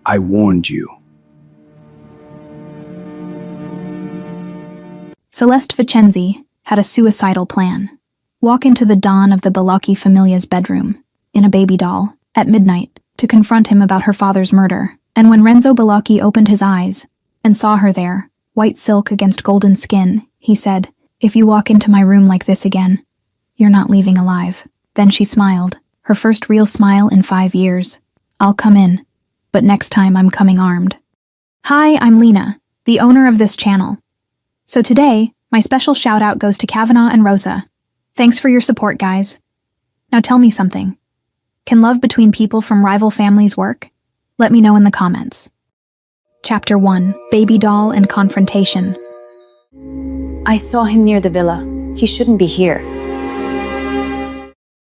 I warned you. Celeste Vicenzi had a suicidal plan. Walk into the Don of the Balocchi Familia's bedroom, in a baby doll, at midnight, to confront him about her father's murder. And when Renzo Balocchi opened his eyes and saw her there, white silk against golden skin, he said, "If you walk into my room like this again, you're not leaving alive." Then she smiled, her first real smile in 5 years. "I'll come in, but next time I'm coming armed." Hi, I'm Lena, the owner of this channel. So today, my special shout-out goes to Kavanaugh and Rosa. Thanks for your support, guys. Now tell me something. Can love between people from rival families work? Let me know in the comments. Chapter 1. Baby Doll and Confrontation. I saw him near the villa. He shouldn't be here.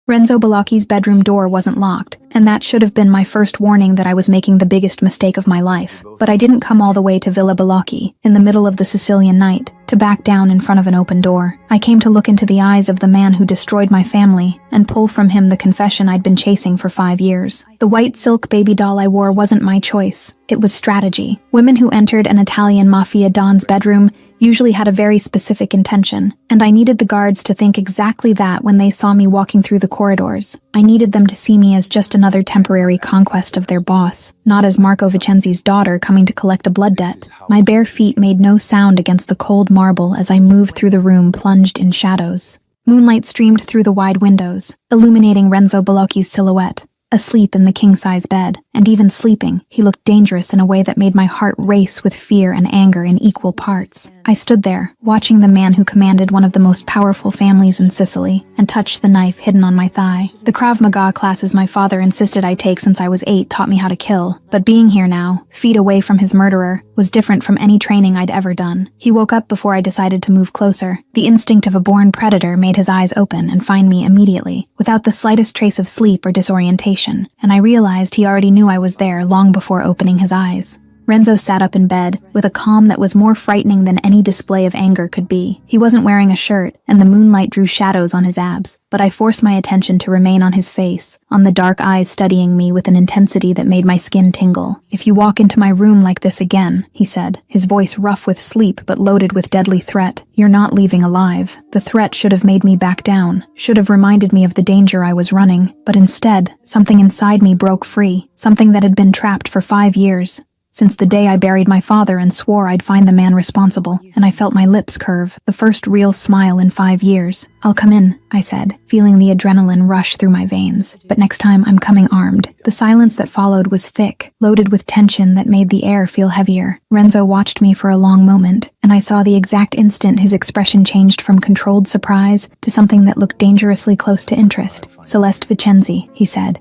Renzo Balocchi's bedroom door wasn't locked, and that should have been my first warning that I was making the biggest mistake of my life. But I didn't come all the way to Villa Balocchi, in the middle of the Sicilian night, to back down in front of an open door. I came to look into the eyes of the man who destroyed my family, and pull from him the confession I'd been chasing for 5 years. The white silk baby doll I wore wasn't my choice. It was strategy. Women who entered an Italian Mafia Don's bedroom usually had a very specific intention, and I needed the guards to think exactly that when they saw me walking through the corridors. I needed them to see me as just another temporary conquest of their boss, not as Marco Vicenzi's daughter coming to collect a blood debt. My bare feet made no sound against the cold marble as I moved through the room plunged in shadows. Moonlight streamed through the wide windows, illuminating Renzo Balocchi's silhouette. Asleep in the king-size bed, and even sleeping, he looked dangerous in a way that made my heart race with fear and anger in equal parts. I stood there, watching the man who commanded one of the most powerful families in Sicily, and touched the knife hidden on my thigh. The Krav Maga classes my father insisted I take since I was 8 taught me how to kill, but being here now, feet away from his murderer, was different from any training I'd ever done. He woke up before I decided to move closer. The instinct of a born predator made his eyes open and find me immediately, without the slightest trace of sleep or disorientation. And I realized he already knew I was there long before opening his eyes. Renzo sat up in bed, with a calm that was more frightening than any display of anger could be. He wasn't wearing a shirt, and the moonlight drew shadows on his abs, but I forced my attention to remain on his face, on the dark eyes studying me with an intensity that made my skin tingle. "If you walk into my room like this again," he said, his voice rough with sleep but loaded with deadly threat, "you're not leaving alive." The threat should have made me back down, should have reminded me of the danger I was running, but instead, something inside me broke free, something that had been trapped for 5 years. Since the day I buried my father and swore I'd find the man responsible, and I felt my lips curve, the first real smile in 5 years. "I'll come in," I said, feeling the adrenaline rush through my veins. "But next time I'm coming armed." The silence that followed was thick, loaded with tension that made the air feel heavier. Renzo watched me for a long moment, and I saw the exact instant his expression changed from controlled surprise to something that looked dangerously close to interest. "Celeste Vicenzi," he said,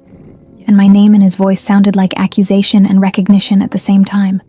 and my name in his voice sounded like accusation and recognition at the same time.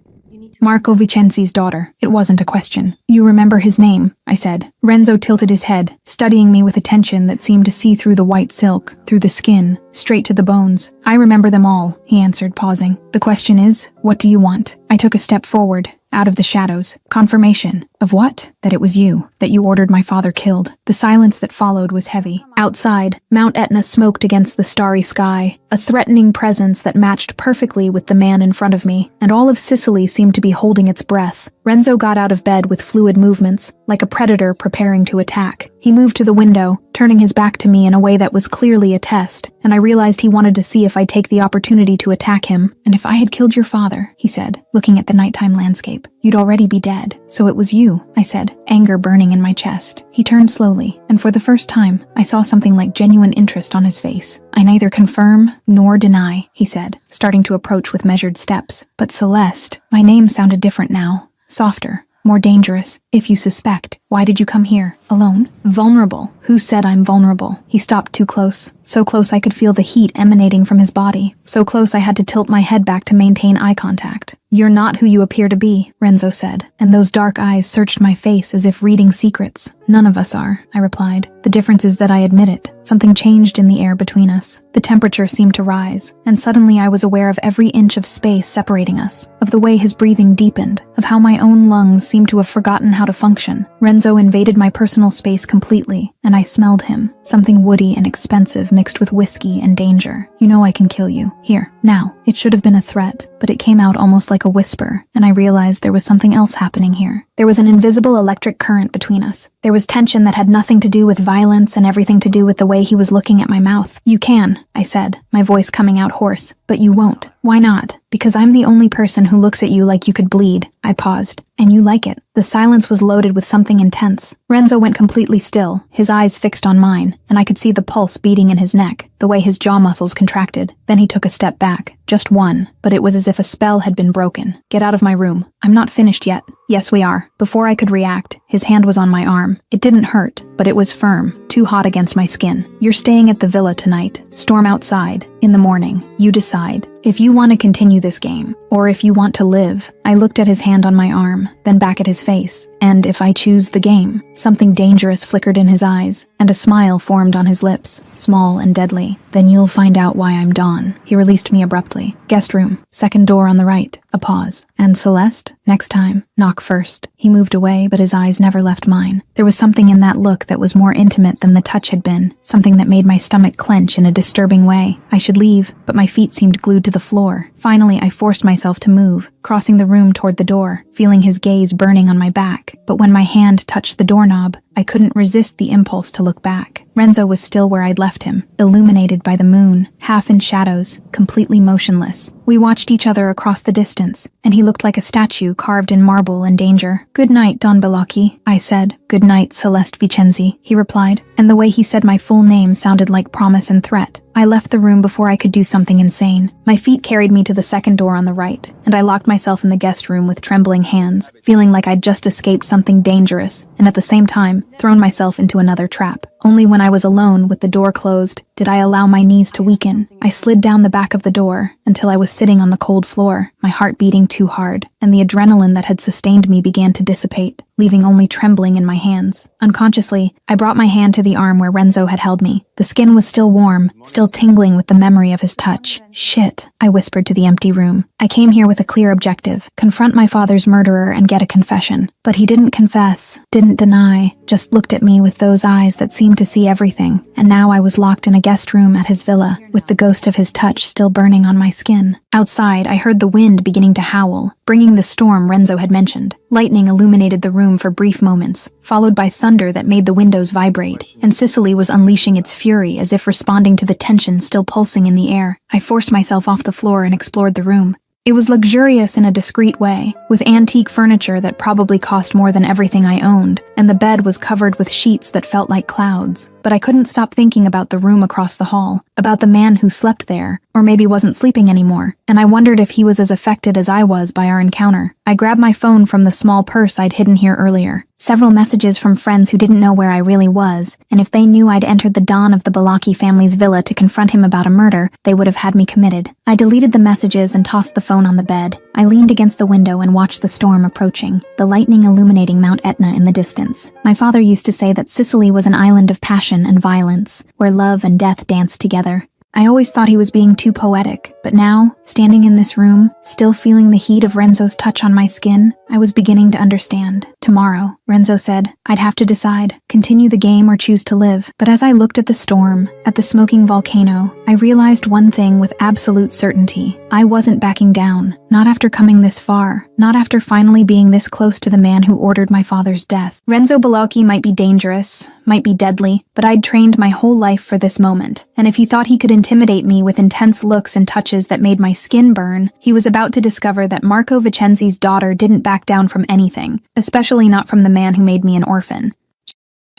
"Marco Vicenzi's daughter." It wasn't a question. "You remember his name," I said. Renzo tilted his head, studying me with attention that seemed to see through the white silk, through the skin, straight to the bones. "I remember them all," he answered, pausing. "The question is, what do you want?" I took a step forward, out of the shadows. "Confirmation." "Of what?" "That it was you, that you ordered my father killed." The silence that followed was heavy. Outside, Mount Etna smoked against the starry sky, a threatening presence that matched perfectly with the man in front of me, and all of Sicily seemed to be holding its breath. Renzo got out of bed with fluid movements, like a predator preparing to attack. He moved to the window, turning his back to me in a way that was clearly a test, and I realized he wanted to see if I'd take the opportunity to attack him. "And if I had killed your father," he said, looking at the nighttime landscape, "you'd already be dead." "So it was you," I said, anger burning in my chest. He turned slowly, and for the first time, I saw something like genuine interest on his face. "I neither confirm nor deny," he said, starting to approach with measured steps. "But Celeste," my name sounded different now, softer, more dangerous. "If you suspect, why did you come here? Alone? Vulnerable? Who said I'm vulnerable?" He stopped too close. So close I could feel the heat emanating from his body. So close I had to tilt my head back to maintain eye contact. "You're not who you appear to be," Renzo said, and those dark eyes searched my face as if reading secrets. "None of us are," I replied. "The difference is that I admit it." Something changed in the air between us. The temperature seemed to rise, and suddenly I was aware of every inch of space separating us, of the way his breathing deepened, of how my own lungs seemed to have forgotten how to function. Renzo invaded my personal space completely, and I smelled him, something woody and expensive mixed with whiskey and danger. "You know I can kill you. Here, now." It should have been a threat, but it came out almost like a whisper, and I realized there was something else happening here. There was an invisible electric current between us. There was tension that had nothing to do with violence and everything to do with the way he was looking at my mouth. "You can," I said, my voice coming out hoarse, "but you won't." "Why not?" "Because I'm the only person who looks at you like you could bleed." I paused. "And you like it." The silence was loaded with something intense. Renzo went completely still, his eyes fixed on mine, and I could see the pulse beating in his neck, the way his jaw muscles contracted. Then he took a step back. Just one, but it was as if a spell had been broken. "Get out of my room. I'm not finished yet." "Yes, we are." Before I could react, his hand was on my arm. It didn't hurt, but it was firm, too hot against my skin. "You're staying at the villa tonight. Storm outside. In the morning. You decide. If you want to continue this game, or if you want to live." I looked at his hand on my arm, then back at his face. "And if I choose the game?" Something dangerous flickered in his eyes, and a smile formed on his lips, small and deadly. "Then you'll find out why I'm Dawn." He released me abruptly. "Guest room. Second door on the right." A pause. "And Celeste? Next time. Knock first." He moved away, but his eyes never left mine. There was something in that look that was more intimate than the touch had been, something that made my stomach clench in a disturbing way. I should leave, but my feet seemed glued to the floor. Finally, I forced myself to move, crossing the room toward the door, feeling his gaze burning on my back. But when my hand touched the doorknob, I couldn't resist the impulse to look back. Renzo was still where I'd left him, illuminated by the moon, half in shadows, completely motionless. We watched each other across the distance, and he looked like a statue carved in marble and danger. "Good night, Don Bellocchi," I said. "Good night, Celeste Vicenzi," he replied, and the way he said my full name sounded like promise and threat. I left the room before I could do something insane. My feet carried me to the second door on the right, and I locked myself in the guest room with trembling hands, feeling like I'd just escaped something dangerous, and at the same time, thrown myself into another trap. Only when I was alone, with the door closed, did I allow my knees to weaken. I slid down the back of the door until I was sitting on the cold floor, my heart beating too hard, and the adrenaline that had sustained me began to dissipate, leaving only trembling in my hands. Unconsciously, I brought my hand to the arm where Renzo had held me. The skin was still warm, still tingling with the memory of his touch. "Shit," I whispered to the empty room. "I came here with a clear objective, confront my father's murderer and get a confession." But he didn't confess, didn't deny, just looked at me with those eyes that seemed to see everything. And now I was locked in a guest room at his villa, with the ghost of his touch still burning on my skin. Outside, I heard the wind beginning to howl, bringing the storm Renzo had mentioned. Lightning illuminated the room for brief moments, followed by thunder that made the windows vibrate, and Sicily was unleashing its fury as if responding to the tension still pulsing in the air. I forced myself off the floor and explored the room. It was luxurious in a discreet way, with antique furniture that probably cost more than everything I owned, and the bed was covered with sheets that felt like clouds. But I couldn't stop thinking about the room across the hall, about the man who slept there, or maybe wasn't sleeping anymore, and I wondered if he was as affected as I was by our encounter. I grabbed my phone from the small purse I'd hidden here earlier. Several messages from friends who didn't know where I really was, and if they knew I'd entered the Don of the Bellocchi family's villa to confront him about a murder, they would have had me committed. I deleted the messages and tossed the phone on the bed. I leaned against the window and watched the storm approaching, the lightning illuminating Mount Etna in the distance. My father used to say that Sicily was an island of passion and violence, where love and death danced together. I always thought he was being too poetic, but now, standing in this room, still feeling the heat of Renzo's touch on my skin, I was beginning to understand. Tomorrow, Renzo said, I'd have to decide, continue the game or choose to live. But as I looked at the storm, at the smoking volcano, I realized one thing with absolute certainty. I wasn't backing down, not after coming this far, not after finally being this close to the man who ordered my father's death. Renzo Bellocchi might be dangerous, might be deadly, but I'd trained my whole life for this moment, and if he thought he could intimidate me with intense looks and touches that made my skin burn, he was about to discover that Marco Vicenzi's daughter didn't back down from anything, especially not from the man who made me an orphan.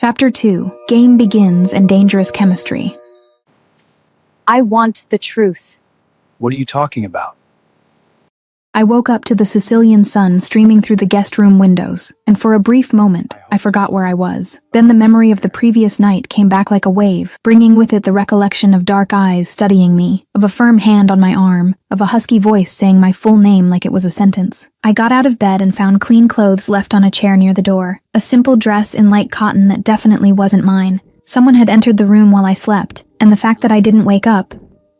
Chapter 2. Game Begins and Dangerous Chemistry. I want the truth. What are you talking about? I woke up to the Sicilian sun streaming through the guest room windows, and for a brief moment, I forgot where I was. Then the memory of the previous night came back like a wave, bringing with it the recollection of dark eyes studying me, of a firm hand on my arm, of a husky voice saying my full name like it was a sentence. I got out of bed and found clean clothes left on a chair near the door, a simple dress in light cotton that definitely wasn't mine. Someone had entered the room while I slept, and the fact that I didn't wake up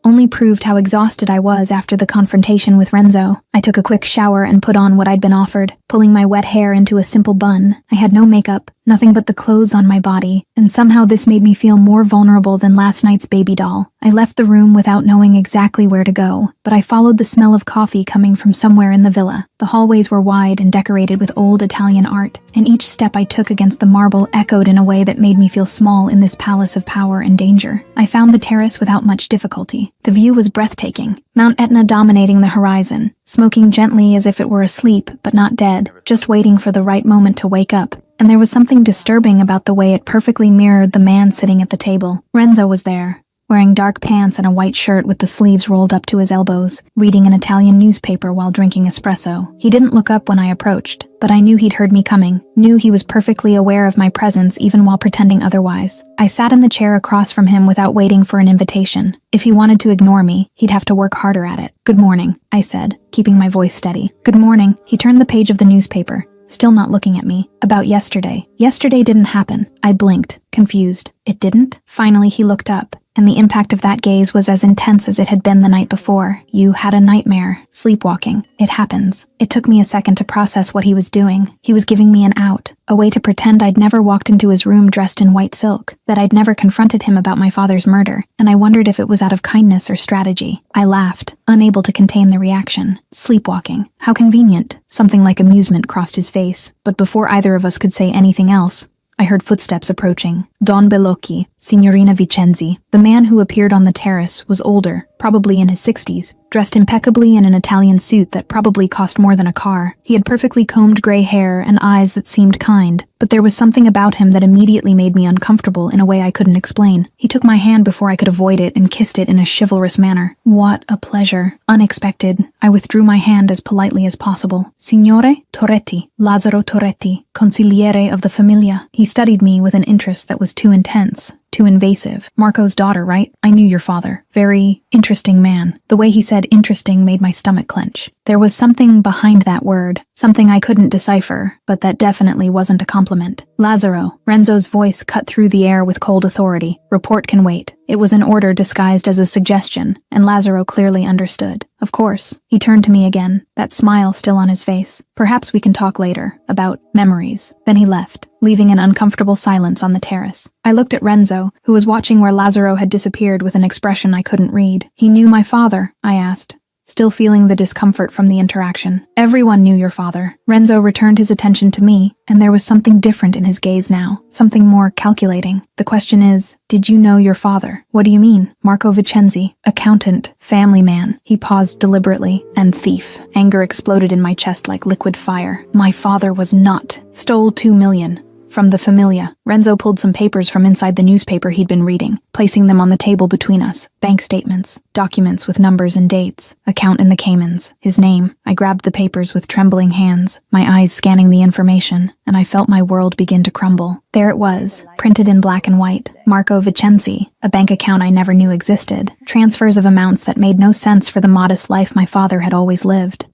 only proved how exhausted I was after the confrontation with Renzo. I took a quick shower and put on what I'd been offered, pulling my wet hair into a simple bun. I had no makeup, nothing but the clothes on my body, and somehow this made me feel more vulnerable than last night's baby doll. I left the room without knowing exactly where to go, but I followed the smell of coffee coming from somewhere in the villa. The hallways were wide and decorated with old Italian art, and each step I took against the marble echoed in a way that made me feel small in this palace of power and danger. I found the terrace without much difficulty. The view was breathtaking. Mount Etna dominating the horizon, smoking gently as if it were asleep but not dead, just waiting for the right moment to wake up. And there was something disturbing about the way it perfectly mirrored the man sitting at the table. Renzo was there, wearing dark pants and a white shirt with the sleeves rolled up to his elbows, reading an Italian newspaper while drinking espresso. He didn't look up when I approached, but I knew he'd heard me coming, knew he was perfectly aware of my presence even while pretending otherwise. I sat in the chair across from him without waiting for an invitation. If he wanted to ignore me, he'd have to work harder at it. "Good morning," I said, keeping my voice steady. "Good morning." He turned the page of the newspaper, still not looking at me. "About yesterday." "Yesterday didn't happen." I blinked, confused. "It didn't?" Finally, he looked up, and the impact of that gaze was as intense as it had been the night before. "You had a nightmare. Sleepwalking. It happens." It took me a second to process what he was doing. He was giving me an out, a way to pretend I'd never walked into his room dressed in white silk, that I'd never confronted him about my father's murder, and I wondered if it was out of kindness or strategy. I laughed, unable to contain the reaction. Sleepwalking. How convenient. Something like amusement crossed his face, but before either of us could say anything else, I heard footsteps approaching. Don Bellocchi, Signorina Vicenzi. The man who appeared on the terrace was older, probably in his 60s, dressed impeccably in an Italian suit that probably cost more than a car. He had perfectly combed gray hair and eyes that seemed kind, but there was something about him that immediately made me uncomfortable in a way I couldn't explain. He took my hand before I could avoid it and kissed it in a chivalrous manner. What a pleasure. Unexpected. I withdrew my hand as politely as possible. "Signore Torretti, Lazzaro Torretti, consigliere of the Famiglia." He studied me with an interest that was too intense, too invasive. "Marco's daughter, right? I knew your father. Very interesting man." The way he said interesting made my stomach clench. There was something behind that word, something I couldn't decipher, but that definitely wasn't a compliment. "Lazzaro." Renzo's voice cut through the air with cold authority. "Report can wait." It was an order disguised as a suggestion, and Lazzaro clearly understood. "Of course." He turned to me again, that smile still on his face. "Perhaps we can talk later, about memories." Then he left, leaving an uncomfortable silence on the terrace. I looked at Renzo, who was watching where Lazzaro had disappeared with an expression I couldn't read. "He knew my father?" I asked, still feeling the discomfort from the interaction. "Everyone knew your father." Renzo returned his attention to me, and there was something different in his gaze now, something more calculating. "The question is, did you know your father?" "What do you mean?" "Marco Vicenzi, accountant, family man." He paused deliberately. "And thief." Anger exploded in my chest like liquid fire. My father was not. Stole 2 million. From the Famiglia. Renzo pulled some papers from inside the newspaper he'd been reading, placing them on the table between us. Bank statements, documents with numbers and dates, account in the Caymans, his name. I grabbed the papers with trembling hands, my eyes scanning the information, and I felt my world begin to crumble. There it was, printed in black and white. Marco Vicenzi, a bank account I never knew existed. Transfers of amounts that made no sense for the modest life my father had always lived.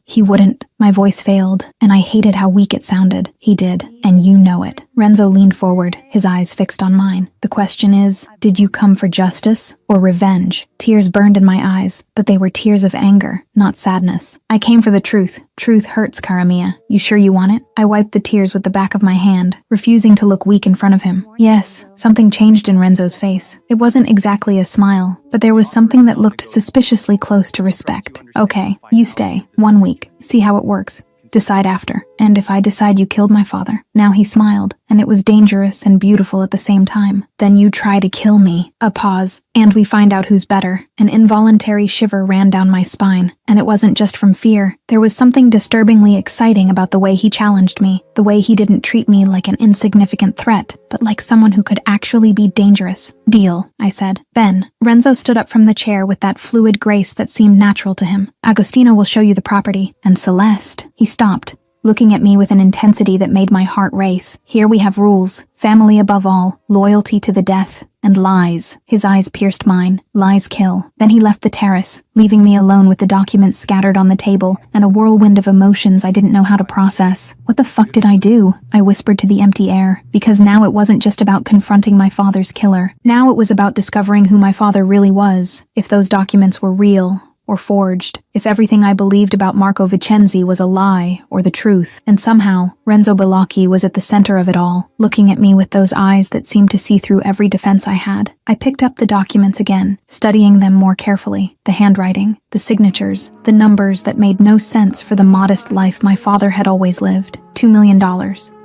He wouldn't. My voice failed, and I hated how weak it sounded. "He did, and you know it." Renzo leaned forward, his eyes fixed on mine. "The question is, did you come for justice or revenge?" Tears burned in my eyes, but they were tears of anger, not sadness. "I came for the truth. Truth hurts, cara mia. You sure you want it?" I wiped the tears with the back of my hand, refusing to look weak in front of him. Yes, something changed in Renzo's face. It wasn't exactly a smile, but there was something that looked suspiciously close to respect. "Okay, you stay. 1 week. See how it works. Decide after. And if I decide you killed my father." Now he smiled, and it was dangerous and beautiful at the same time. "Then you try to kill me." A pause. "And we find out who's better." An involuntary shiver ran down my spine, and it wasn't just from fear. There was something disturbingly exciting about the way he challenged me, the way he didn't treat me like an insignificant threat, but like someone who could actually be dangerous. "Deal," I said. "Ben." Renzo stood up from the chair with that fluid grace that seemed natural to him. "Agostino will show you the property. And Celeste." He stopped, looking at me with an intensity that made my heart race. "Here we have rules. Family above all, loyalty to the death, and lies." His eyes pierced mine. "Lies kill." Then he left the terrace, leaving me alone with the documents scattered on the table and a whirlwind of emotions I didn't know how to process. What the fuck did I do? I whispered to the empty air, because now it wasn't just about confronting my father's killer. Now it was about discovering who my father really was, if those documents were real, or forged, if everything I believed about Marco Vincenzi was a lie or the truth, and somehow Renzo Bellocchi was at the center of it all, looking at me with those eyes that seemed to see through every defense I had. I picked up the documents again, studying them more carefully, the handwriting, the signatures, the numbers that made no sense for the modest life my father had always lived. $2 million.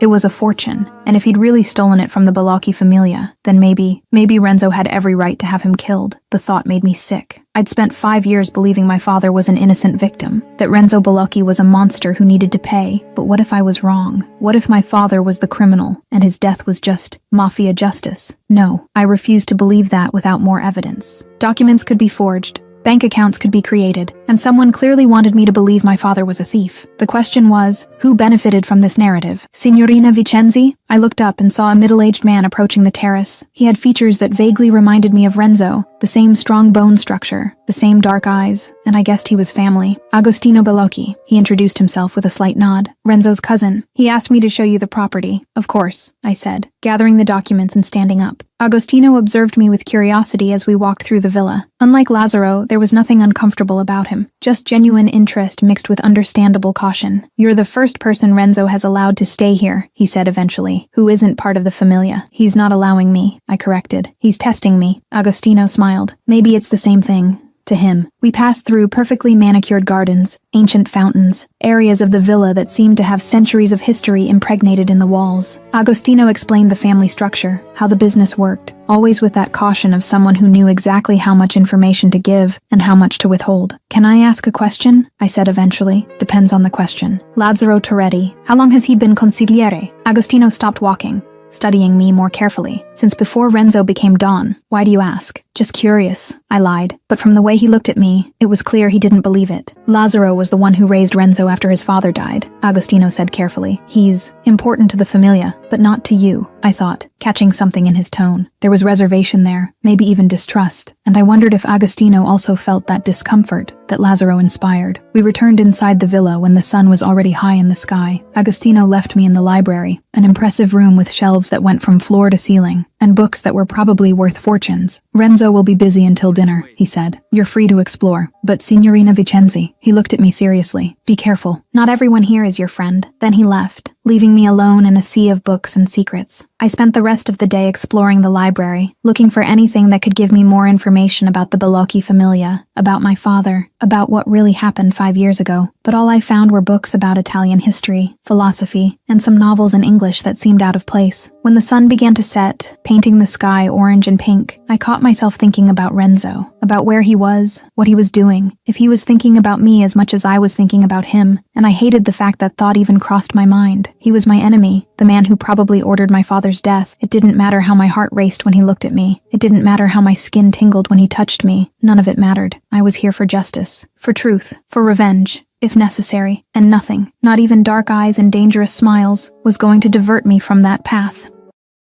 It was a fortune, and if he'd really stolen it from the Bellocchi familia, then maybe Renzo had every right to have him killed. The thought made me sick. I'd spent 5 years believing my father was an innocent victim, that Renzo Bellocchi was a monster who needed to pay. But what if I was wrong? What if my father was the criminal, and his death was just Mafia justice? No, I refused to believe that without more evidence. Documents could be forged. Bank accounts could be created, and someone clearly wanted me to believe my father was a thief. The question was, who benefited from this narrative? Signorina Vincenzi? I looked up and saw a middle-aged man approaching the terrace. He had features that vaguely reminded me of Renzo, the same strong bone structure, the same dark eyes, and I guessed he was family. Agostino Bellocchi. He introduced himself with a slight nod. Renzo's cousin. He asked me to show you the property. Of course, I said, gathering the documents and standing up. Agostino observed me with curiosity as we walked through the villa. Unlike Lazzaro, there was nothing uncomfortable about him, just genuine interest mixed with understandable caution. "You're the first person Renzo has allowed to stay here," he said eventually, "who isn't part of the familia." "He's not allowing me," I corrected. "He's testing me." Agostino smiled. "Maybe it's the same thing." To him. We passed through perfectly manicured gardens, ancient fountains, areas of the villa that seemed to have centuries of history impregnated in the walls. Agostino explained the family structure, how the business worked, always with that caution of someone who knew exactly how much information to give and how much to withhold. "Can I ask a question?" I said eventually. "Depends on the question." "Lazzaro Toretti, how long has he been consigliere?" Agostino stopped walking, studying me more carefully. "Since before Renzo became Don." "Why do you ask?" "Just curious," I lied, but from the way he looked at me, it was clear he didn't believe it. "Lazzaro was the one who raised Renzo after his father died," Agostino said carefully. "He's important to the familia, but not to you," I thought, catching something in his tone. There was reservation there, maybe even distrust, and I wondered if Agostino also felt that discomfort that Lazzaro inspired. We returned inside the villa when the sun was already high in the sky. Agostino left me in the library, an impressive room with shelves that went from floor to ceiling, and books that were probably worth fortunes. "Renzo will be busy until dinner," he said. "You're free to explore. But Signorina Vincenzi," he looked at me seriously, "be careful. Not everyone here is your friend." Then he left, leaving me alone in a sea of books and secrets. I spent the rest of the day exploring the library, looking for anything that could give me more information about the Bellocchi familia, about my father, about what really happened 5 years ago. But all I found were books about Italian history, philosophy, and some novels in English that seemed out of place. When the sun began to set, painting the sky orange and pink, I caught myself thinking about Renzo, about where he was, what he was doing, if he was thinking about me as much as I was thinking about him, and I hated the fact that thought even crossed my mind. He was my enemy, the man who probably ordered my father's death. It didn't matter how my heart raced when he looked at me. It didn't matter how my skin tingled when he touched me. None of it mattered. I was here for justice, for truth, for revenge, if necessary, and nothing, not even dark eyes and dangerous smiles, was going to divert me from that path.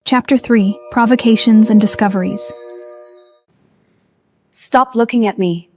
Chapter 3. Provocations and Discoveries. Stop looking at me.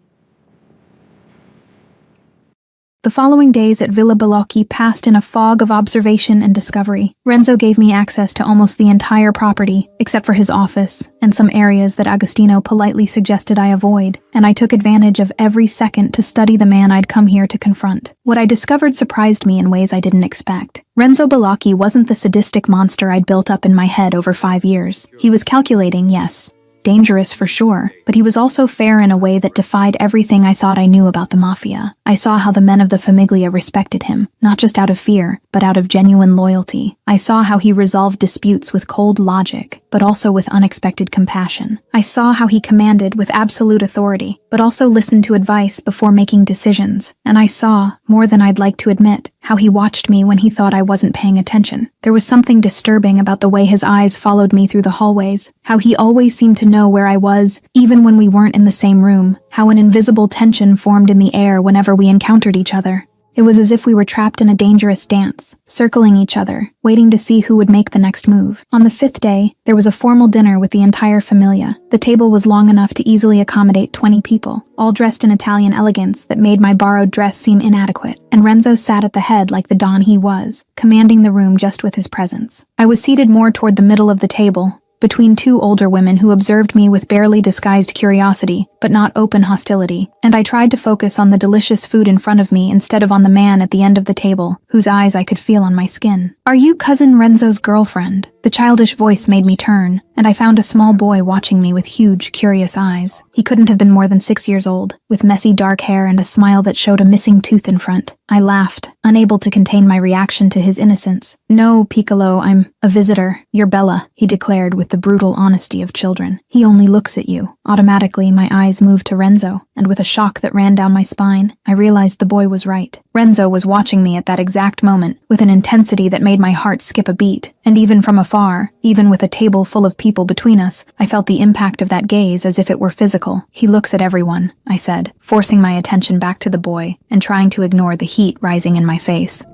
The following days at Villa Bellocchi passed in a fog of observation and discovery. Renzo gave me access to almost the entire property, except for his office, and some areas that Agostino politely suggested I avoid, and I took advantage of every second to study the man I'd come here to confront. What I discovered surprised me in ways I didn't expect. Renzo Bellocchi wasn't the sadistic monster I'd built up in my head over 5 years. He was calculating, yes. Dangerous for sure, but he was also fair in a way that defied everything I thought I knew about the Mafia. I saw how the men of the Famiglia respected him, not just out of fear, but out of genuine loyalty. I saw how he resolved disputes with cold logic, but also with unexpected compassion. I saw how he commanded with absolute authority, but also listened to advice before making decisions. And I saw, more than I'd like to admit, how he watched me when he thought I wasn't paying attention. There was something disturbing about the way his eyes followed me through the hallways, how he always seemed to know where I was, even when we weren't in the same room, how an invisible tension formed in the air whenever we encountered each other. It was as if we were trapped in a dangerous dance, circling each other, waiting to see who would make the next move. On the 5th day, there was a formal dinner with the entire familia. The table was long enough to easily accommodate 20 people, all dressed in Italian elegance that made my borrowed dress seem inadequate, and Renzo sat at the head like the Don he was, commanding the room just with his presence. I was seated more toward the middle of the table, between two older women who observed me with barely disguised curiosity, but not open hostility, and I tried to focus on the delicious food in front of me instead of on the man at the end of the table, whose eyes I could feel on my skin. "Are you Cousin Renzo's girlfriend?" The childish voice made me turn, and I found a small boy watching me with huge, curious eyes. He couldn't have been more than 6 years old, with messy dark hair and a smile that showed a missing tooth in front. I laughed, unable to contain my reaction to his innocence. "No, Piccolo, I'm a visitor. You're Bella," he declared with the brutal honesty of children. "He only looks at you." Automatically, my eyes moved to Renzo, and with a shock that ran down my spine, I realized the boy was right. Renzo was watching me at that exact moment, with an intensity that made my heart skip a beat, and even from afar, even with a table full of people between us, I felt the impact of that gaze as if it were physical. "He looks at everyone," I said, forcing my attention back to the boy and trying to ignore the heat rising in my face.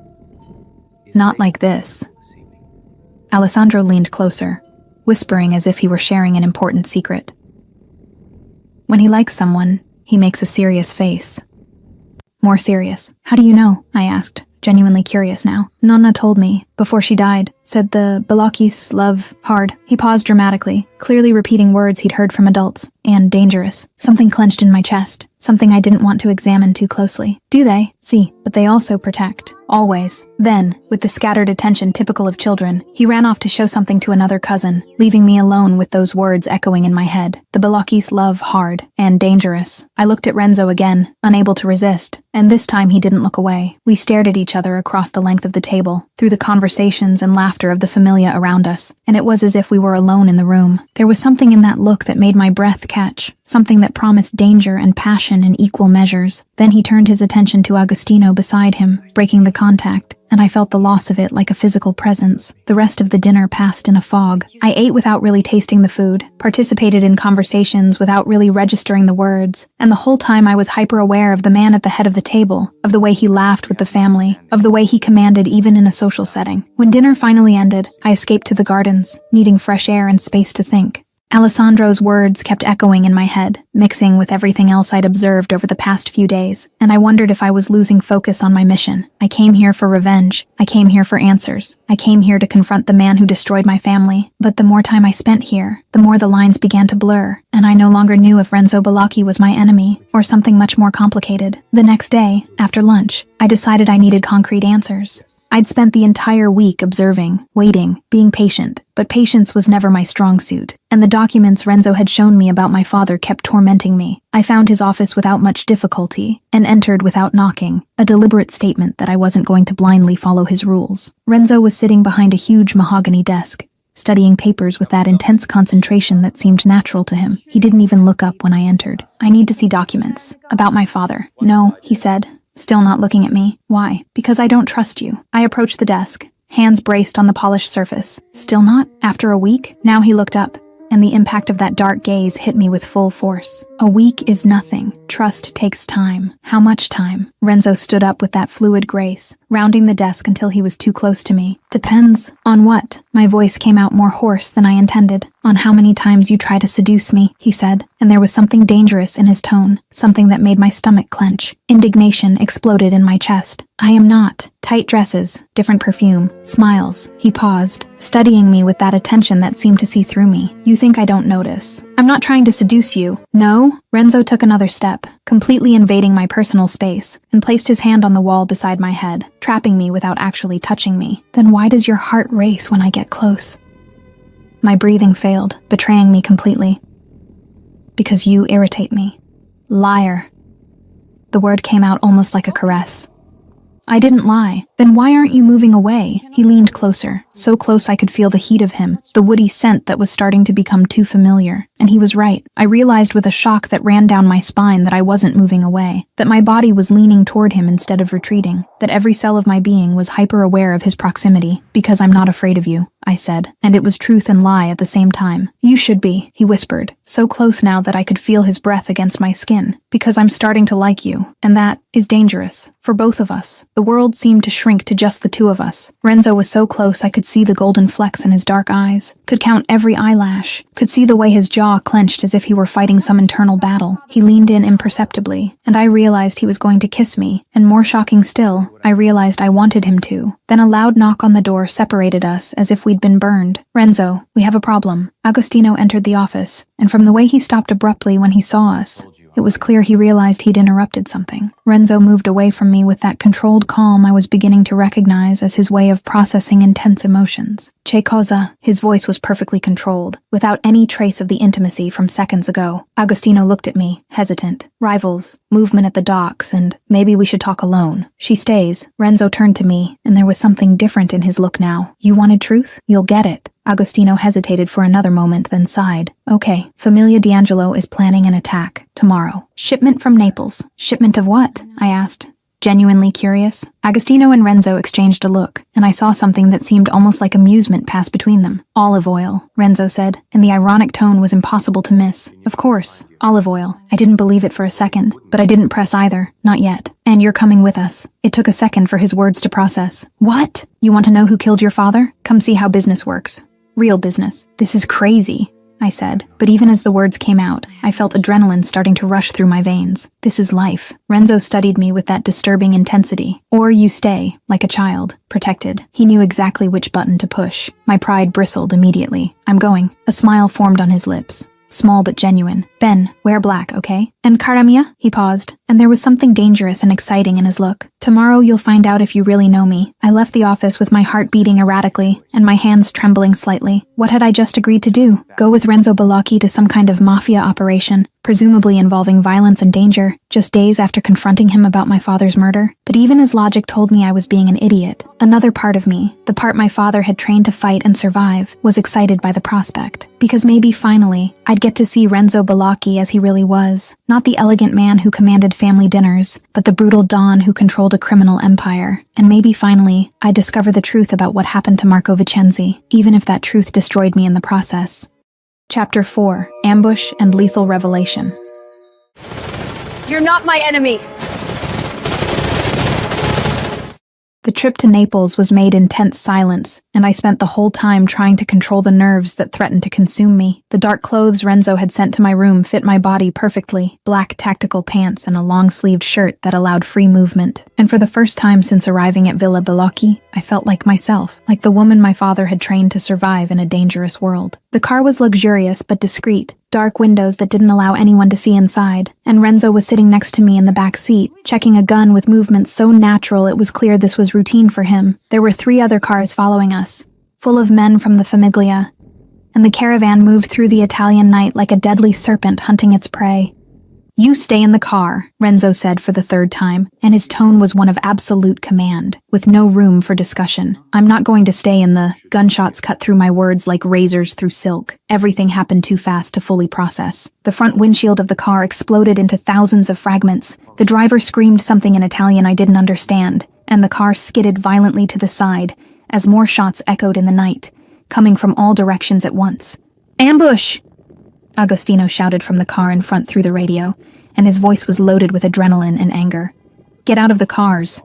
"Not like this." Alessandro leaned closer, whispering as if he were sharing an important secret. "When he likes someone, he makes a serious face." "More serious. How do you know?" I asked, genuinely curious now. "Nonna told me, before she died, said the Balakis love hard." He paused dramatically, clearly repeating words he'd heard from adults. "And dangerous." Something clenched in my chest, something I didn't want to examine too closely. "Do they?" "See, but they also protect. Always." Then, with the scattered attention typical of children, he ran off to show something to another cousin, leaving me alone with those words echoing in my head. "The Balakis love hard and dangerous." I looked at Renzo again, unable to resist, and this time he didn't look away. We stared at each other across the length of the table, through the conversations and laughter of the familia around us, and it was as if we were alone in the room. There was something in that look that made my breath catch, something that promised danger and passion in equal measures. Then he turned his attention to Agostino beside him, breaking the contact, and I felt the loss of it like a physical presence. The rest of the dinner passed in a fog. I ate without really tasting the food, participated in conversations without really registering the words, and the whole time I was hyper-aware of the man at the head of the table, of the way he laughed with the family, of the way he commanded even in a social setting. When dinner finally ended, I escaped to the gardens, needing fresh air and space to think. Alessandro's words kept echoing in my head, mixing with everything else I'd observed over the past few days, and I wondered if I was losing focus on my mission. I came here for revenge. I came here for answers. I came here to confront the man who destroyed my family. But the more time I spent here, the more the lines began to blur, and I no longer knew if Renzo Balacchi was my enemy, or something much more complicated. The next day, after lunch, I decided I needed concrete answers. I'd spent the entire week observing, waiting, being patient, but patience was never my strong suit, and the documents Renzo had shown me about my father kept tormenting me. I found his office without much difficulty, and entered without knocking, a deliberate statement that I wasn't going to blindly follow his rules. Renzo was sitting behind a huge mahogany desk, studying papers with that intense concentration that seemed natural to him. He didn't even look up when I entered. "I need to see documents. About my father." "No," he said, still not looking at me. "Why?" "Because I don't trust you." I approached the desk, hands braced on the polished surface. "Still not? After a week?" Now he looked up, and the impact of that dark gaze hit me with full force. "A week is nothing. Trust takes time." "How much time?" Renzo stood up with that fluid grace, rounding the desk until he was too close to me. "Depends. On what?" My voice came out more hoarse than I intended. "On how many times you try to seduce me," he said, and there was something dangerous in his tone, something that made my stomach clench. Indignation exploded in my chest. "I am not." Tight dresses, different perfume, smiles. He paused, studying me with that attention that seemed to see through me. "You think I don't notice? I'm not trying to seduce you." "No?" Renzo took another step, completely invading my personal space, and placed his hand on the wall beside my head, trapping me without actually touching me. "Then why does your heart race when I get close?" My breathing failed, betraying me completely. "Because you irritate me." "Liar." The word came out almost like a caress. "I didn't lie." "Then why aren't you moving away?" He leaned closer, so close I could feel the heat of him, the woody scent that was starting to become too familiar. And he was right. I realized with a shock that ran down my spine that I wasn't moving away, that my body was leaning toward him instead of retreating, that every cell of my being was hyper-aware of his proximity. "Because I'm not afraid of you," I said, and it was truth and lie at the same time. "You should be," he whispered, so close now that I could feel his breath against my skin. "Because I'm starting to like you, and that is dangerous. For both of us." The world seemed to shrink shrink to just the two of us. Renzo was so close I could see the golden flecks in his dark eyes, could count every eyelash, could see the way his jaw clenched as if he were fighting some internal battle. He leaned in imperceptibly, and I realized he was going to kiss me, and more shocking still, I realized I wanted him to. Then a loud knock on the door separated us as if we'd been burned. "Renzo, we have a problem." Agostino entered the office, and from the way he stopped abruptly when he saw us, it was clear he realized he'd interrupted something. Renzo moved away from me with that controlled calm I was beginning to recognize as his way of processing intense emotions. "Che cosa?" His voice was perfectly controlled, without any trace of the intimacy from seconds ago. Agostino looked at me, hesitant. "Rivals, movement at the docks, and maybe we should talk alone." "She stays." Renzo turned to me, and there was something different in his look now. "You wanted truth? You'll get it." Agostino hesitated for another moment, then sighed. "Okay, Familia D'Angelo is planning an attack. Tomorrow. Shipment from Naples." "Shipment of what?" I asked, genuinely curious. Agostino and Renzo exchanged a look, and I saw something that seemed almost like amusement pass between them. "Olive oil," Renzo said, and the ironic tone was impossible to miss. "Of course, olive oil." I didn't believe it for a second, but I didn't press either. "Not yet. And you're coming with us." It took a second for his words to process. "What? You want to know who killed your father? Come see how business works. Real business." "This is crazy," I said, but even as the words came out, I felt adrenaline starting to rush through my veins. This is life. Renzo studied me with that disturbing intensity. Or you stay, like a child, protected. He knew exactly which button to push. My pride bristled immediately. "I'm going." A smile formed on his lips. Small but genuine. "Ben, wear black, okay? And cara mia?" He paused, and there was something dangerous and exciting in his look. "Tomorrow you'll find out if you really know me." I left the office with my heart beating erratically, and my hands trembling slightly. What had I just agreed to do? Go with Renzo Balocchi to some kind of mafia operation, presumably involving violence and danger, just days after confronting him about my father's murder? But even as logic told me I was being an idiot, another part of me, the part my father had trained to fight and survive, was excited by the prospect. Because maybe finally, I'd get to see Renzo Balocchi as he really was. Not the elegant man who commanded family dinners, but the brutal Don who controlled a criminal empire. And maybe finally, I'd discover the truth about what happened to Marco Vicenzi, even if that truth destroyed me in the process. Chapter 4: Ambush and Lethal Revelation. You're not my enemy. The trip to Naples was made in tense silence, and I spent the whole time trying to control the nerves that threatened to consume me. The dark clothes Renzo had sent to my room fit my body perfectly, black tactical pants and a long-sleeved shirt that allowed free movement. And for the first time since arriving at Villa Balocchi, I felt like myself, like the woman my father had trained to survive in a dangerous world. The car was luxurious but discreet, dark windows that didn't allow anyone to see inside, and Renzo was sitting next to me in the back seat, checking a gun with movements so natural it was clear this was routine for him. There were 3 other cars following us, full of men from the Famiglia, and the caravan moved through the Italian night like a deadly serpent hunting its prey. "You stay in the car," Renzo said for the 3rd time, and his tone was one of absolute command, with no room for discussion. "I'm not going to stay in the..." Gunshots cut through my words like razors through silk. Everything happened too fast to fully process. The front windshield of the car exploded into thousands of fragments. The driver screamed something in Italian I didn't understand, and the car skidded violently to the side as more shots echoed in the night, coming from all directions at once. "Ambush!" Agostino shouted from the car in front through the radio, and his voice was loaded with adrenaline and anger. "Get out of the cars.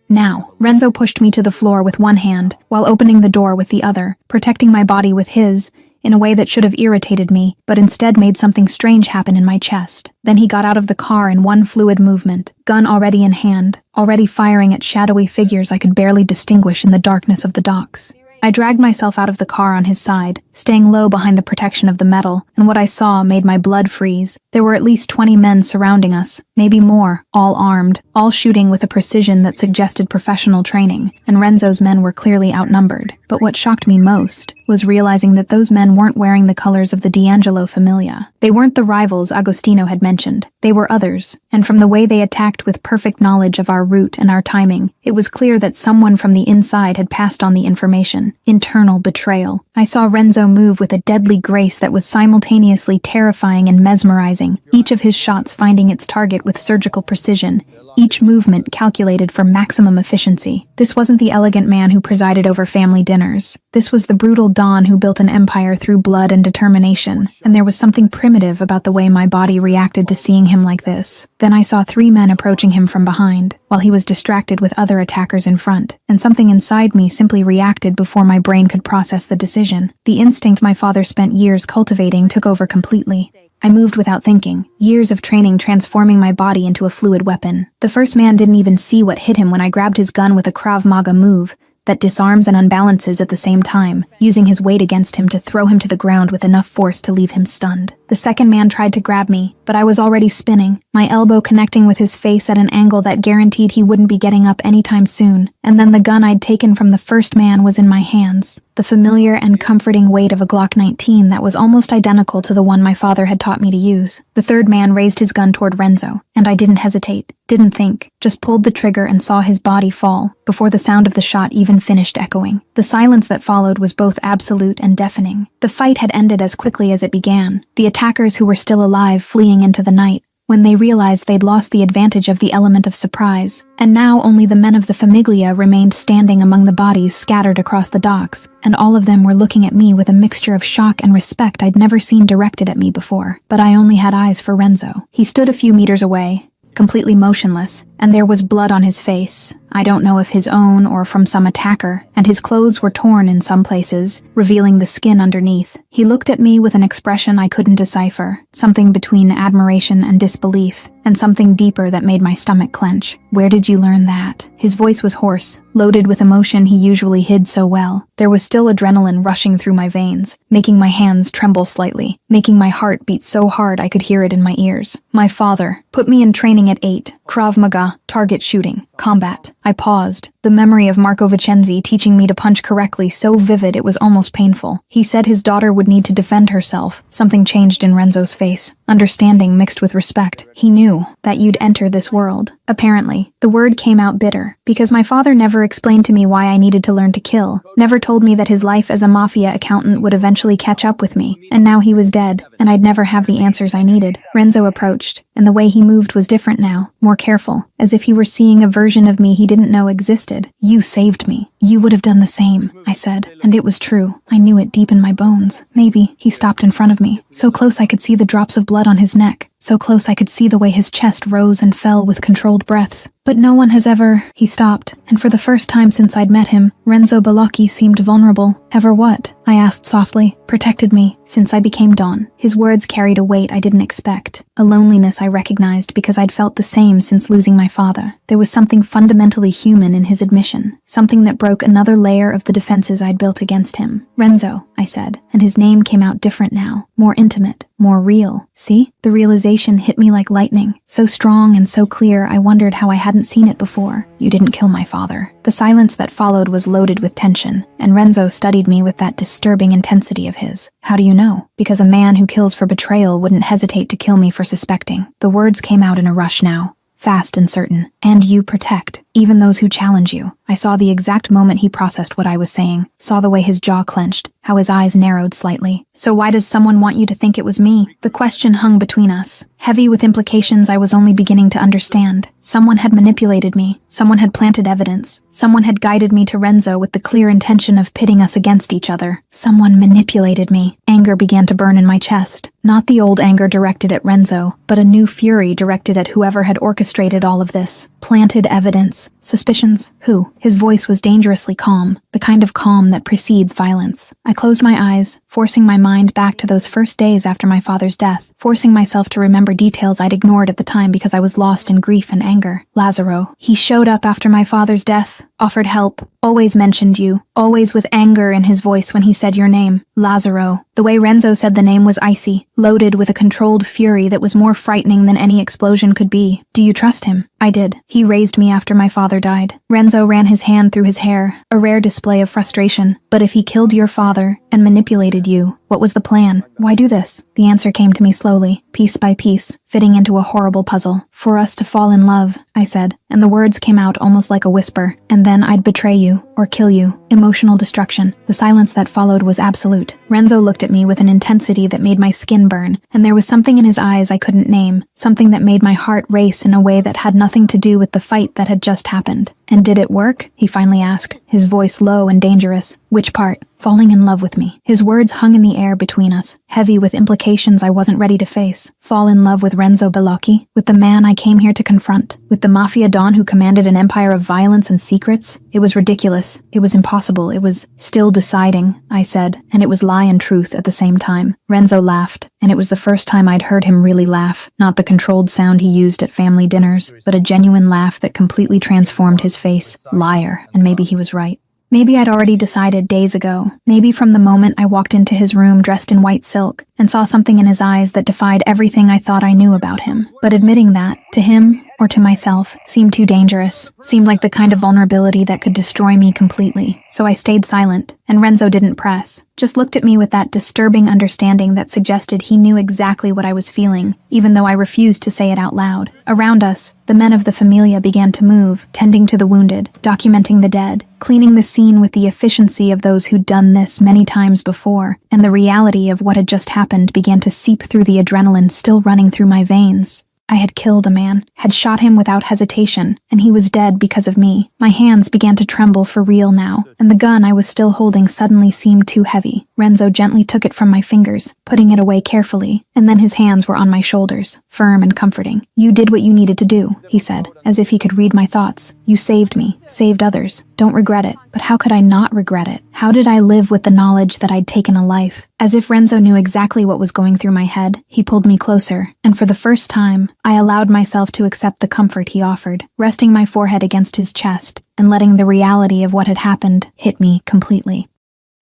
Now." Renzo pushed me to the floor with one hand, while opening the door with the other, protecting my body with his, in a way that should have irritated me, but instead made something strange happen in my chest. Then he got out of the car in one fluid movement, gun already in hand, already firing at shadowy figures I could barely distinguish in the darkness of the docks. I dragged myself out of the car on his side, staying low behind the protection of the metal, and what I saw made my blood freeze. There were at least 20 men surrounding us, maybe more, all armed, all shooting with a precision that suggested professional training, and Renzo's men were clearly outnumbered. But what shocked me most was realizing that those men weren't wearing the colors of the D'Angelo Familia. They weren't the rivals Agostino had mentioned. They were others, and from the way they attacked with perfect knowledge of our route and our timing, it was clear that someone from the inside had passed on the information. Internal betrayal. I saw Renzo move with a deadly grace that was simultaneously terrifying and mesmerizing, each of his shots finding its target with surgical precision, each movement calculated for maximum efficiency. This wasn't the elegant man who presided over family dinners. This was the brutal Don who built an empire through blood and determination, and there was something primitive about the way my body reacted to seeing him like this. Then I saw 3 men approaching him from behind, while he was distracted with other attackers in front, and something inside me simply reacted before my brain could process the decision. The instinct my father spent years cultivating took over completely. I moved without thinking, years of training transforming my body into a fluid weapon. The first man didn't even see what hit him when I grabbed his gun with a Krav Maga move that disarms and unbalances at the same time, using his weight against him to throw him to the ground with enough force to leave him stunned. The second man tried to grab me, but I was already spinning, my elbow connecting with his face at an angle that guaranteed he wouldn't be getting up anytime soon. And then the gun I'd taken from the first man was in my hands, the familiar and comforting weight of a Glock 19 that was almost identical to the one my father had taught me to use. The third man raised his gun toward Renzo, and I didn't hesitate, didn't think, just pulled the trigger and saw his body fall, before the sound of the shot even finished echoing. The silence that followed was both absolute and deafening. The fight had ended as quickly as it began, the attackers who were still alive fleeing into the night, when they realized they'd lost the advantage of the element of surprise, and now only the men of the Famiglia remained standing among the bodies scattered across the docks, and all of them were looking at me with a mixture of shock and respect I'd never seen directed at me before. But I only had eyes for Renzo. He stood a few meters away, completely motionless, and there was blood on his face. I don't know if his own or from some attacker, and his clothes were torn in some places, revealing the skin underneath. He looked at me with an expression I couldn't decipher, something between admiration and disbelief, and something deeper that made my stomach clench. "Where did you learn that?" His voice was hoarse, loaded with emotion he usually hid so well. There was still adrenaline rushing through my veins, making my hands tremble slightly, making my heart beat so hard I could hear it in my ears. My father put me in training at 8, Krav Maga, target shooting, combat. I paused, the memory of Marco Vicenzi teaching me to punch correctly so vivid it was almost painful. He said his daughter would need to defend herself. Something changed in Renzo's face, understanding mixed with respect. He knew that you'd enter this world. Apparently, the word came out bitter, because my father never explained to me why I needed to learn to kill, never told me that his life as a Mafia accountant would eventually catch up with me, and now he was dead, and I'd never have the answers I needed. Renzo approached, and the way he moved was different now, more careful, as if he were seeing a version of me he didn't know existed. "You saved me. You would have done the same," I said, and it was true. I knew it deep in my bones. Maybe. He stopped in front of me, so close I could see the drops of blood on his neck, so close I could see the way his chest rose and fell with controlled breaths. "But no one has ever—" He stopped, and for the first time since I'd met him, Renzo Balocchi seemed vulnerable. "Ever what?" I asked softly. "Protected me, since I became Dawn." His words carried a weight I didn't expect, a loneliness I recognized because I'd felt the same since losing my father. There was something fundamentally human in his admission, something that broke another layer of the defenses I'd built against him. "Renzo," I said, and his name came out different now, more intimate, more real. See? The realization hit me like lightning, so strong and so clear I wondered how I hadn't seen it before. "You didn't kill my father." The silence that followed was loaded with tension, and Renzo studied me with that disturbing intensity of his. "How do you know?" "Because a man who kills for betrayal wouldn't hesitate to kill me for suspecting." The words came out in a rush now, fast and certain. "And you protect, even those who challenge you." I saw the exact moment he processed what I was saying, saw the way his jaw clenched, how his eyes narrowed slightly. "So why does someone want you to think it was me?" The question hung between us, heavy with implications I was only beginning to understand. Someone had manipulated me, someone had planted evidence, someone had guided me to Renzo with the clear intention of pitting us against each other. Someone manipulated me. Anger began to burn in my chest. Not the old anger directed at Renzo, but a new fury directed at whoever had orchestrated all of this. Planted evidence. Suspicions? Who? His voice was dangerously calm, the kind of calm that precedes violence. I closed my eyes, forcing my mind back to those first days after my father's death, forcing myself to remember details I'd ignored at the time because I was lost in grief and anger. Lazaro. He showed up after my father's death, offered help, always mentioned you, always with anger in his voice when he said your name. Lazaro. The way Renzo said the name was icy, loaded with a controlled fury that was more frightening than any explosion could be. "Do you trust him?" I did. He raised me after my father died. Renzo ran his hand through his hair, a rare display of frustration. "But if he killed your father and manipulated you, What was the plan? Why do this? The answer came to me slowly, piece by piece, fitting into a horrible puzzle. For us to fall in love, I said, and the words came out almost like a whisper. And then I'd betray you, or kill you. Emotional destruction. The silence that followed was absolute. Renzo looked at me with an intensity that made my skin burn, and there was something in his eyes I couldn't name, something that made my heart race in a way that had nothing to do with the fight that had just happened. And did it work? He finally asked, his voice low and dangerous. Which part? Falling in love with me. His words hung in the air between us, heavy with implications I wasn't ready to face. Fall in love with Renzo Bellocchi? With the man I came here to confront? With the Mafia Don who commanded an empire of violence and secrets? It was ridiculous. It was impossible. It was still deciding, I said, and it was lie and truth at the same time. Renzo laughed, and it was the first time I'd heard him really laugh. Not the controlled sound he used at family dinners, but a genuine laugh that completely transformed his face. Liar, and maybe he was right. Maybe I'd already decided days ago. Maybe from the moment I walked into his room dressed in white silk and saw something in his eyes that defied everything I thought I knew about him. But admitting that, to him, or to myself, seemed too dangerous, seemed like the kind of vulnerability that could destroy me completely. So I stayed silent, and Renzo didn't press, just looked at me with that disturbing understanding that suggested he knew exactly what I was feeling, even though I refused to say it out loud. Around us, the men of the Familia began to move, tending to the wounded, documenting the dead, cleaning the scene with the efficiency of those who'd done this many times before, and the reality of what had just happened began to seep through the adrenaline still running through my veins. I had killed a man, had shot him without hesitation, and he was dead because of me. My hands began to tremble for real now, and the gun I was still holding suddenly seemed too heavy. Renzo gently took it from my fingers, putting it away carefully, and then his hands were on my shoulders, firm and comforting. You did what you needed to do, he said, as if he could read my thoughts. You saved me, saved others. Don't regret it. But how could I not regret it? How did I live with the knowledge that I'd taken a life? As if Renzo knew exactly what was going through my head, he pulled me closer, and for the first time, I allowed myself to accept the comfort he offered, resting my forehead against his chest and letting the reality of what had happened hit me completely.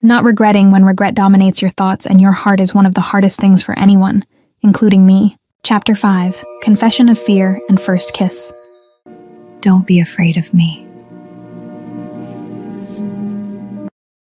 Not regretting when regret dominates your thoughts and your heart is one of the hardest things for anyone, including me. Chapter 5. Confession of Fear and First Kiss. Don't be afraid of me.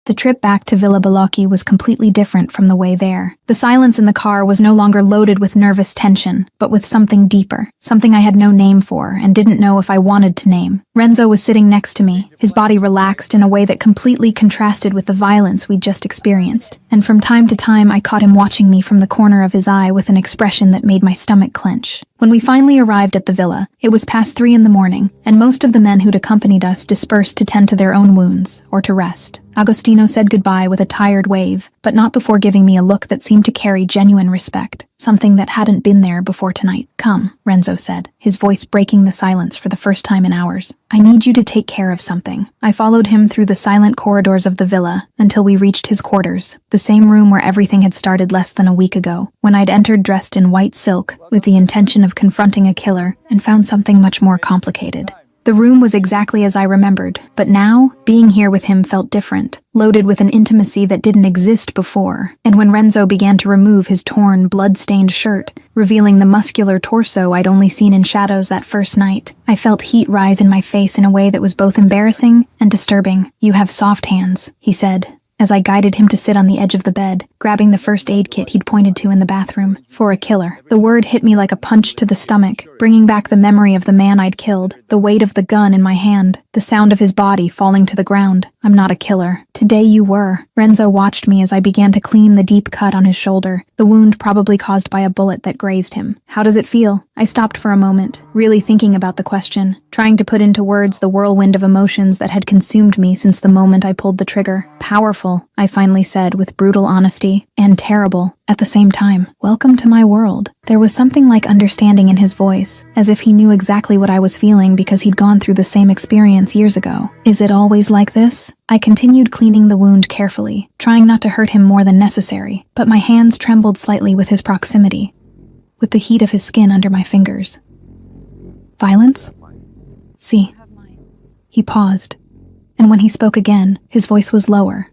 The trip back to Villa Bellocchi was completely different from the way there. The silence in the car was no longer loaded with nervous tension, but with something deeper, something I had no name for and didn't know if I wanted to name. Renzo was sitting next to me, his body relaxed in a way that completely contrasted with the violence we'd just experienced, and from time to time I caught him watching me from the corner of his eye with an expression that made my stomach clench. When we finally arrived at the villa, it was past 3 a.m, and most of the men who'd accompanied us dispersed to tend to their own wounds, or to rest. Agostino said goodbye with a tired wave, but not before giving me a look that seemed to carry genuine respect, something that hadn't been there before tonight. Come, Renzo said, his voice breaking the silence for the first time in hours. I need you to take care of something. I followed him through the silent corridors of the villa until we reached his quarters, the same room where everything had started less than a week ago, when I'd entered dressed in white silk with the intention of confronting a killer and found something much more complicated. The room was exactly as I remembered, but now, being here with him felt different, loaded with an intimacy that didn't exist before. And when Renzo began to remove his torn, blood-stained shirt, revealing the muscular torso I'd only seen in shadows that first night, I felt heat rise in my face in a way that was both embarrassing and disturbing. You have soft hands, he said, as I guided him to sit on the edge of the bed, grabbing the first aid kit he'd pointed to in the bathroom. For a killer. The word hit me like a punch to the stomach, bringing back the memory of the man I'd killed, the weight of the gun in my hand, the sound of his body falling to the ground. I'm not a killer. Today you were. Renzo watched me as I began to clean the deep cut on his shoulder, the wound probably caused by a bullet that grazed him. How does it feel? I stopped for a moment, really thinking about the question, trying to put into words the whirlwind of emotions that had consumed me since the moment I pulled the trigger. Powerful, I finally said with brutal honesty, and terrible at the same time. Welcome to my world. There was something like understanding in his voice, as if he knew exactly what I was feeling because he'd gone through the same experience years ago. Is it always like this? I continued cleaning the wound carefully, trying not to hurt him more than necessary, but my hands trembled slightly with his proximity, with the heat of his skin under my fingers. Violence? See. He paused, and when he spoke again, his voice was lower,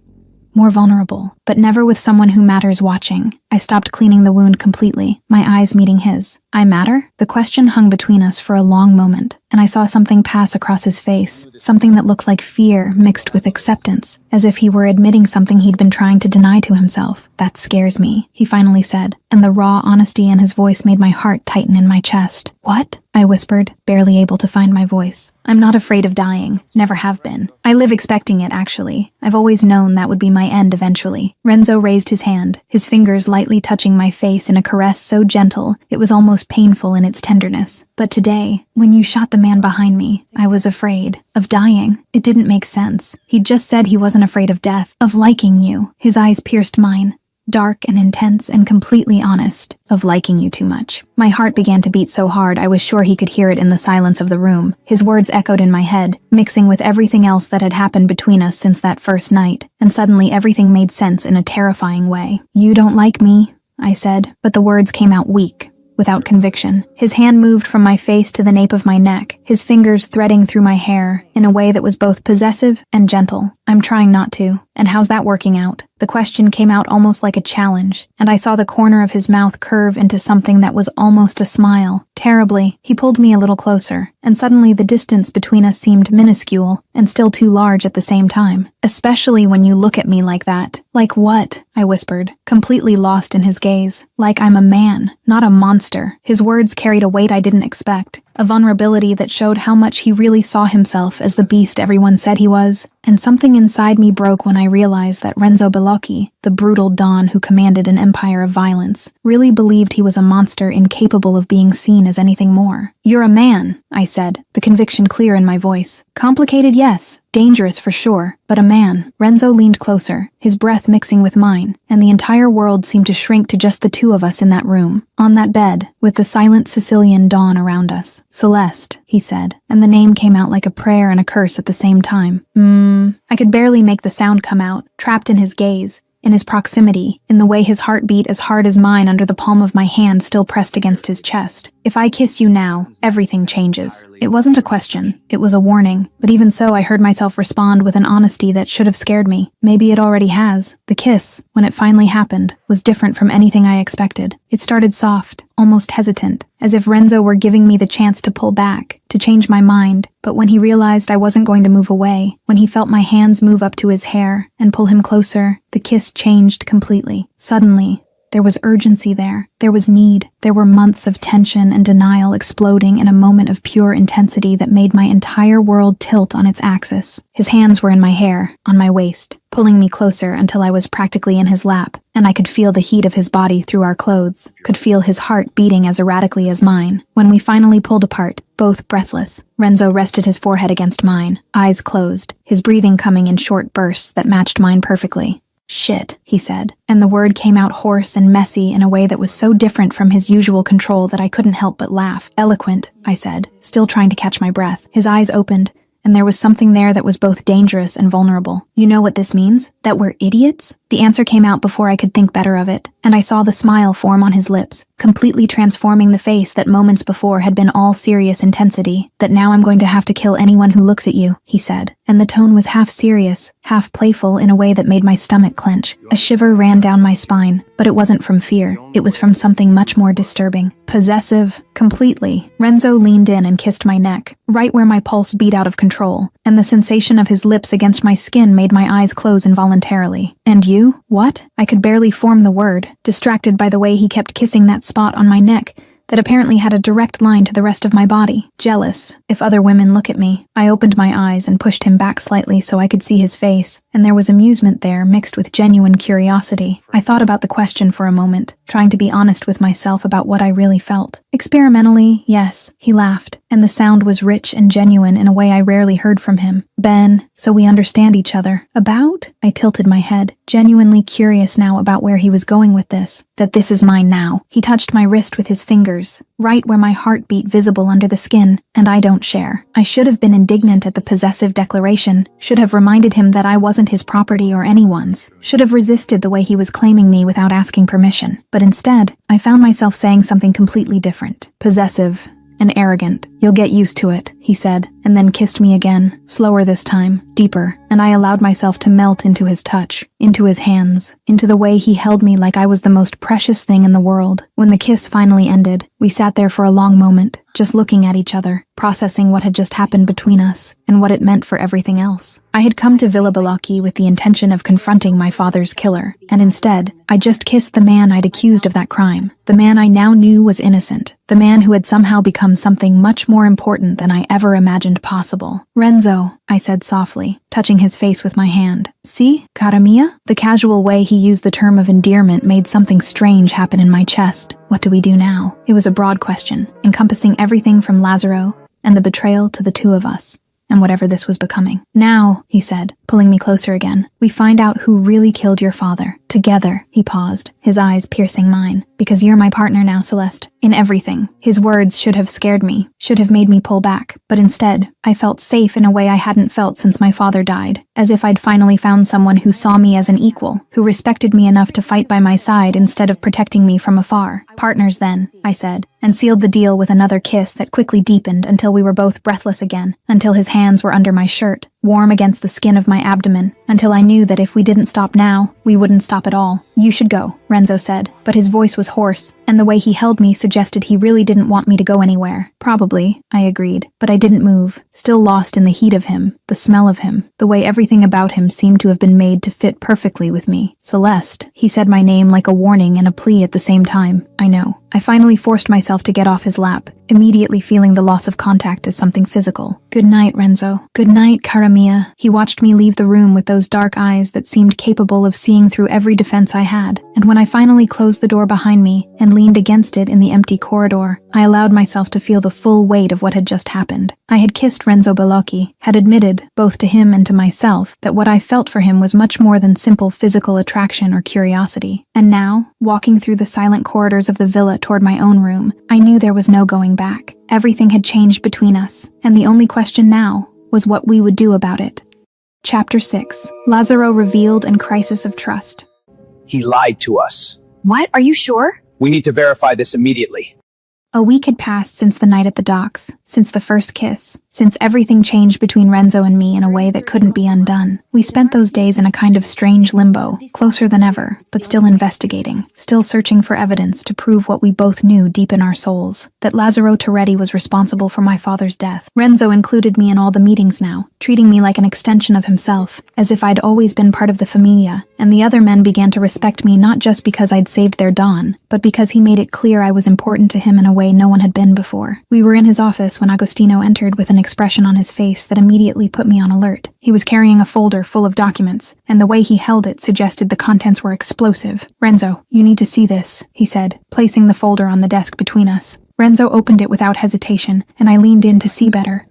more vulnerable. but never with someone who matters watching. I stopped cleaning the wound completely, my eyes meeting his. I matter? The question hung between us for a long moment, and I saw something pass across his face, something that looked like fear mixed with acceptance, as if he were admitting something he'd been trying to deny to himself. That scares me, he finally said, and the raw honesty in his voice made my heart tighten in my chest. What? I whispered, barely able to find my voice. I'm not afraid of dying. Never have been. I live expecting it, actually. I've always known that would be my end eventually. Renzo raised his hand, his fingers lightly touching my face in a caress so gentle it was almost painful in its tenderness. But today, when you shot the man behind me, I was afraid. Of dying. It didn't make sense. He'd just said he wasn't afraid of death, of liking you. His eyes pierced mine. Dark and intense and completely honest, of liking you too much. My heart began to beat so hard I was sure he could hear it in the silence of the room. His words echoed in my head, mixing with everything else that had happened between us since that first night, and suddenly everything made sense in a terrifying way. You don't like me, I said, but the words came out weak, without conviction. His hand moved from my face to the nape of my neck, his fingers threading through my hair in a way that was both possessive and gentle. I'm trying not to. And how's that working out? The question came out almost like a challenge, and I saw the corner of his mouth curve into something that was almost a smile. Terribly, he pulled me a little closer, and suddenly the distance between us seemed minuscule and still too large at the same time. Especially when you look at me like that. Like what? I whispered, completely lost in his gaze. Like I'm a man, not a monster. His words carried a weight I didn't expect. A vulnerability that showed how much he really saw himself as the beast everyone said he was. And something inside me broke when I realized that Renzo Bellocchi, the brutal Don who commanded an empire of violence, really believed he was a monster incapable of being seen as anything more. You're a man, I said, the conviction clear in my voice. Complicated, yes. Dangerous for sure, but a man. Renzo leaned closer, his breath mixing with mine, and the entire world seemed to shrink to just the two of us in that room, on that bed, with the silent Sicilian dawn around us. Celeste, he said, and the name came out like a prayer and a curse at the same time. I could barely make the sound come out, trapped in his gaze, in his proximity, in the way his heart beat as hard as mine under the palm of my hand still pressed against his chest. If I kiss you now, everything changes. It wasn't a question, it was a warning, but even so I heard myself respond with an honesty that should have scared me. Maybe it already has. The kiss, when it finally happened, was different from anything I expected. It started soft, almost hesitant, as if Renzo were giving me the chance to pull back, to change my mind. But when he realized I wasn't going to move away, when he felt my hands move up to his hair and pull him closer, the kiss changed completely. Suddenly, there was urgency there. There was need. There were months of tension and denial exploding in a moment of pure intensity that made my entire world tilt on its axis. His hands were in my hair, on my waist, pulling me closer until I was practically in his lap, and I could feel the heat of his body through our clothes, could feel his heart beating as erratically as mine. When we finally pulled apart, both breathless, Renzo rested his forehead against mine, eyes closed, his breathing coming in short bursts that matched mine perfectly. Shit, he said, and the word came out hoarse and messy in a way that was so different from his usual control that I couldn't help but laugh. Eloquent, I said, still trying to catch my breath. His eyes opened, and there was something there that was both dangerous and vulnerable. You know what this means? That we're idiots? The answer came out before I could think better of it, and I saw the smile form on his lips, completely transforming the face that moments before had been all serious intensity. That now I'm going to have to kill anyone who looks at you, he said, and the tone was half serious, half playful in a way that made my stomach clench. A shiver ran down my spine, but it wasn't from fear. It was from something much more disturbing. Possessive, completely. Renzo leaned in and kissed my neck, right where my pulse beat out of control, and the sensation of his lips against my skin made my eyes close involuntarily. And you? What? I could barely form the word, distracted by the way he kept kissing that spot on my neck that apparently had a direct line to the rest of my body. Jealous, if other women look at me. I opened my eyes and pushed him back slightly so I could see his face, and there was amusement there mixed with genuine curiosity. I thought about the question for a moment, trying to be honest with myself about what I really felt. Experimentally, yes, he laughed, and the sound was rich and genuine in a way I rarely heard from him. Ben, so we understand each other. About? I tilted my head, genuinely curious now about where he was going with this. That this is mine now. He touched my wrist with his fingers, right where my heart beat visible under the skin, and I don't share. I should have been indignant at the possessive declaration, should have reminded him that I wasn't his property or anyone's, should have resisted the way he was claiming me without asking permission. But instead, I found myself saying something completely different. Possessive and arrogant. You'll get used to it, he said, and then kissed me again, slower this time, deeper, and I allowed myself to melt into his touch, into his hands, into the way he held me like I was the most precious thing in the world. When the kiss finally ended, we sat there for a long moment, just looking at each other, processing what had just happened between us, and what it meant for everything else. I had come to Villa Balaki with the intention of confronting my father's killer, and instead, I just kissed the man I'd accused of that crime, the man I now knew was innocent, the man who had somehow become something much more important than I ever imagined possible. "Renzo," I said softly, touching his face with my hand. "See, cara mia?" The casual way he used the term of endearment made something strange happen in my chest. What do we do now? It was a broad question, encompassing everything from Lazaro and the betrayal to the two of us, and whatever this was becoming. "Now," he said, pulling me closer again, "we find out who really killed your father. Together." He paused, his eyes piercing mine. "Because you're my partner now, Celeste. In everything." His words should have scared me, should have made me pull back, but instead, I felt safe in a way I hadn't felt since my father died, as if I'd finally found someone who saw me as an equal, who respected me enough to fight by my side instead of protecting me from afar. "Partners then," I said, and sealed the deal with another kiss that quickly deepened until we were both breathless again, until his hands were under my shirt, warm against the skin of my abdomen, until I knew that if we didn't stop now, we wouldn't stop at all. "You should go," Renzo said, but his voice was hoarse, and the way he held me suggested he really didn't want me to go anywhere. "Probably," I agreed, but I didn't move, still lost in the heat of him, the smell of him, the way everything about him seemed to have been made to fit perfectly with me. "Celeste," he said my name like a warning and a plea at the same time. "I know." I finally forced myself to get off his lap, immediately feeling the loss of contact as something physical. "Good night, Renzo." "Good night, cara mia." He watched me leave the room with those dark eyes that seemed capable of seeing through every defense I had, and when I finally closed the door behind me and leaned against it in the empty corridor, I allowed myself to feel the full weight of what had just happened. I had kissed Renzo Balocchi, had admitted, both to him and to myself, that what I felt for him was much more than simple physical attraction or curiosity. And now, walking through the silent corridors of the villa toward my own room, I knew there was no going back. Everything had changed between us, and the only question now was what we would do about it. Chapter 6. Lazaro revealed and crisis of trust. He lied to us. What? Are you sure? We need to verify this immediately. A week had passed since the night at the docks, since the first kiss, since everything changed between Renzo and me in a way that couldn't be undone. We spent those days in a kind of strange limbo, closer than ever, but still investigating, still searching for evidence to prove what we both knew deep in our souls, that Lazaro Toretti was responsible for my father's death. Renzo included me in all the meetings now, treating me like an extension of himself, as if I'd always been part of the familia, and the other men began to respect me not just because I'd saved their Dawn, but because he made it clear I was important to him in a way no one had been before. We were in his office when Agostino entered with an expression on his face that immediately put me on alert. He was carrying a folder full of documents, and the way he held it suggested the contents were explosive. "Renzo, you need to see this," he said, placing the folder on the desk between us. Renzo opened it without hesitation, and I leaned in to see better,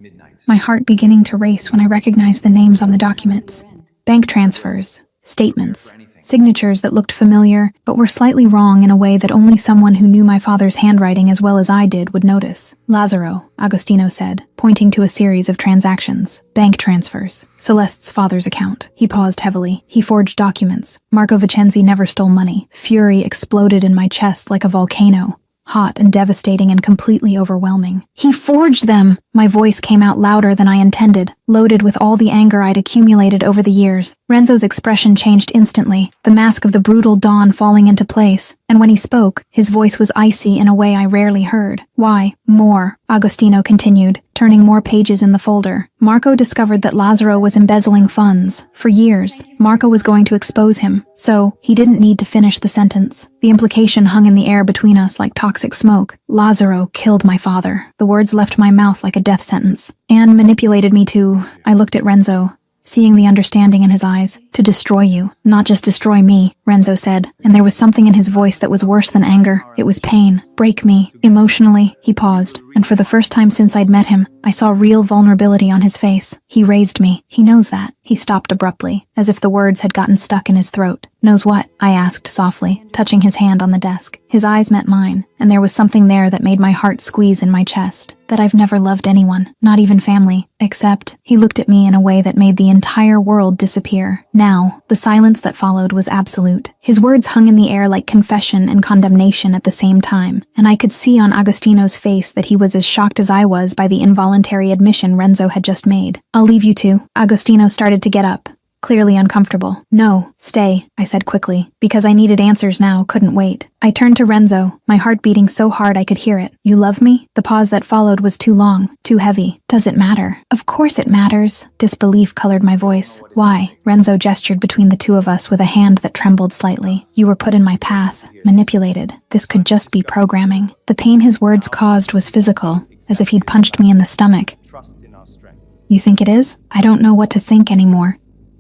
my heart beginning to race when I recognized the names on the documents. Bank transfers, statements, signatures that looked familiar, but were slightly wrong in a way that only someone who knew my father's handwriting as well as I did would notice. "Lazaro," Agostino said, pointing to a series of transactions. "Bank transfers. Celeste's father's account." He paused heavily. "He forged documents. Marco Vicenzi never stole money." Fury exploded in my chest like a volcano. Hot and devastating and completely overwhelming. "He forged them!" My voice came out louder than I intended, loaded with all the anger I'd accumulated over the years. Renzo's expression changed instantly, the mask of the brutal Dawn falling into place, and when he spoke, his voice was icy in a way I rarely heard. "Why? More," Agostino continued, turning more pages in the folder. "Marco discovered that Lazaro was embezzling funds. For years, Marco was going to expose him, so he didn't need to finish the sentence. The implication hung in the air between us like toxic smoke. Lazaro killed my father." The words left my mouth like a death sentence. "And manipulated me to," I looked at Renzo, seeing the understanding in his eyes, "to destroy you. Not just destroy me," Renzo said, and there was something in his voice that was worse than anger. It was pain. "Break me. Emotionally." He paused, and for the first time since I'd met him, I saw real vulnerability on his face. "He raised me. He knows that." He stopped abruptly, as if the words had gotten stuck in his throat. Knows what? I asked softly, touching his hand on the desk. His eyes met mine, and there was something there that made my heart squeeze in my chest. That I've never loved anyone, not even family, except he looked at me in a way that made the entire world disappear. Now, the silence that followed was absolute. His words hung in the air like confession and condemnation at the same time, and I could see on Agostino's face that he was as shocked as I was by the involuntary admission Renzo had just made. I'll leave you two. Agostino started to get up, clearly uncomfortable. No, stay, I said quickly, because I needed answers now, couldn't wait. I turned to Renzo, my heart beating so hard I could hear it. You love me? The pause that followed was too long, too heavy. Does it matter? Of course it matters. Disbelief colored my voice. Why? Renzo gestured between the two of us with a hand that trembled slightly. You were put in my path, manipulated. This could just be programming. The pain his words caused was physical, as if he'd punched me in the stomach. You think it is? I don't know what to think anymore,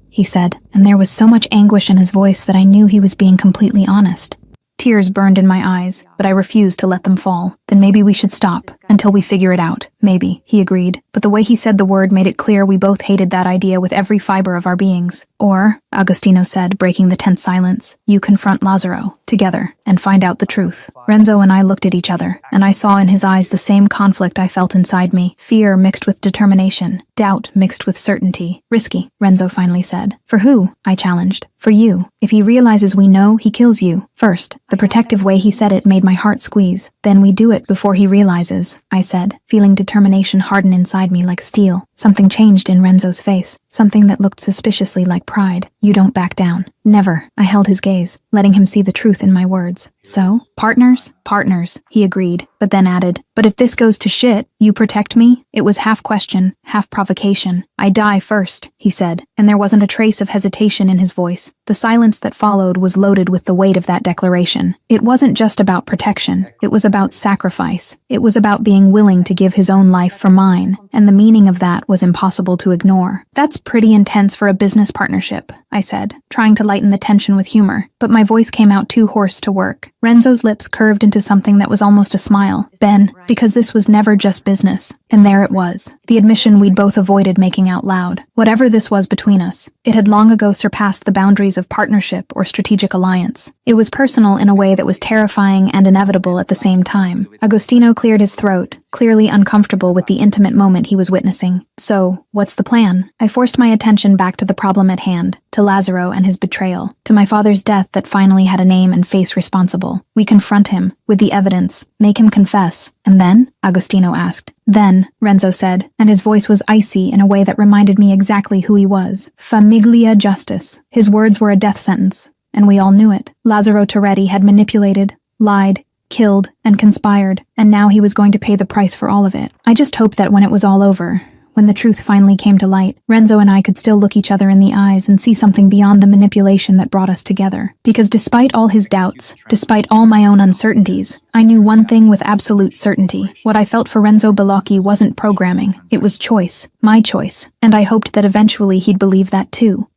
he said, and there was so much anguish in his voice that I knew he was being completely honest. Tears burned in my eyes, but I refused to let them fall. Then maybe we should stop, until we figure it out. Maybe, he agreed, but the way he said the word made it clear we both hated that idea with every fiber of our beings. Or, Agostino said, breaking the tense silence, you confront Lazzaro, together, and find out the truth. Renzo and I looked at each other, and I saw in his eyes the same conflict I felt inside me. Fear mixed with determination, doubt mixed with certainty. Risky, Renzo finally said. For who? I challenged. For you. If he realizes we know, he kills you. First. The protective way he said it made my heart squeeze. Then we do it before he realizes, I said, feeling determination harden inside me like steel. Something changed in Renzo's face, something that looked suspiciously like pride. You don't back down. Never. I held his gaze, letting him see the truth in my words. So, partners? Partners, he agreed, but then added, but if this goes to shit, you protect me? It was half question, half provocation. I die first, he said, and there wasn't a trace of hesitation in his voice. The silence that followed was loaded with the weight of that declaration. It wasn't just about protection. It was about sacrifice. It was about being willing to give his own life for mine, and the meaning of that was impossible to ignore. That's pretty intense for a business partnership, I said, trying to lighten the tension with humor, but my voice came out too hoarse to work. Renzo's lips curved into something that was almost a smile. Ben, because this was never just business. And there it was, the admission we'd both avoided making out loud. Whatever this was between us, it had long ago surpassed the boundaries of partnership or strategic alliance. It was personal in a way that was terrifying and inevitable at the same time. Agostino cleared his throat, clearly uncomfortable with the intimate moment he was witnessing. So, what's the plan? I forced my attention back to the problem at hand, to Lazzaro and his betrayal, to my father's death that finally had a name and face responsible. We confront him, with the evidence, make him confess. And then? Agostino asked. Then, Renzo said, and his voice was icy in a way that reminded me exactly who he was. Famiglia Justice. His words were a death sentence, and we all knew it. Lazzaro Toretti had manipulated, lied, killed, and conspired, and now he was going to pay the price for all of it. I just hoped that when it was all over, when the truth finally came to light, Renzo and I could still look each other in the eyes and see something beyond the manipulation that brought us together. Because despite all his doubts, despite all my own uncertainties, I knew one thing with absolute certainty. What I felt for Renzo Bellocchi wasn't programming. It was choice. My choice. And I hoped that eventually he'd believe that too.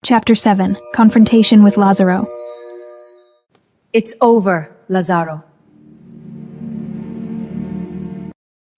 Chapter 7. Confrontation with Lazzaro. It's over, Lazzaro.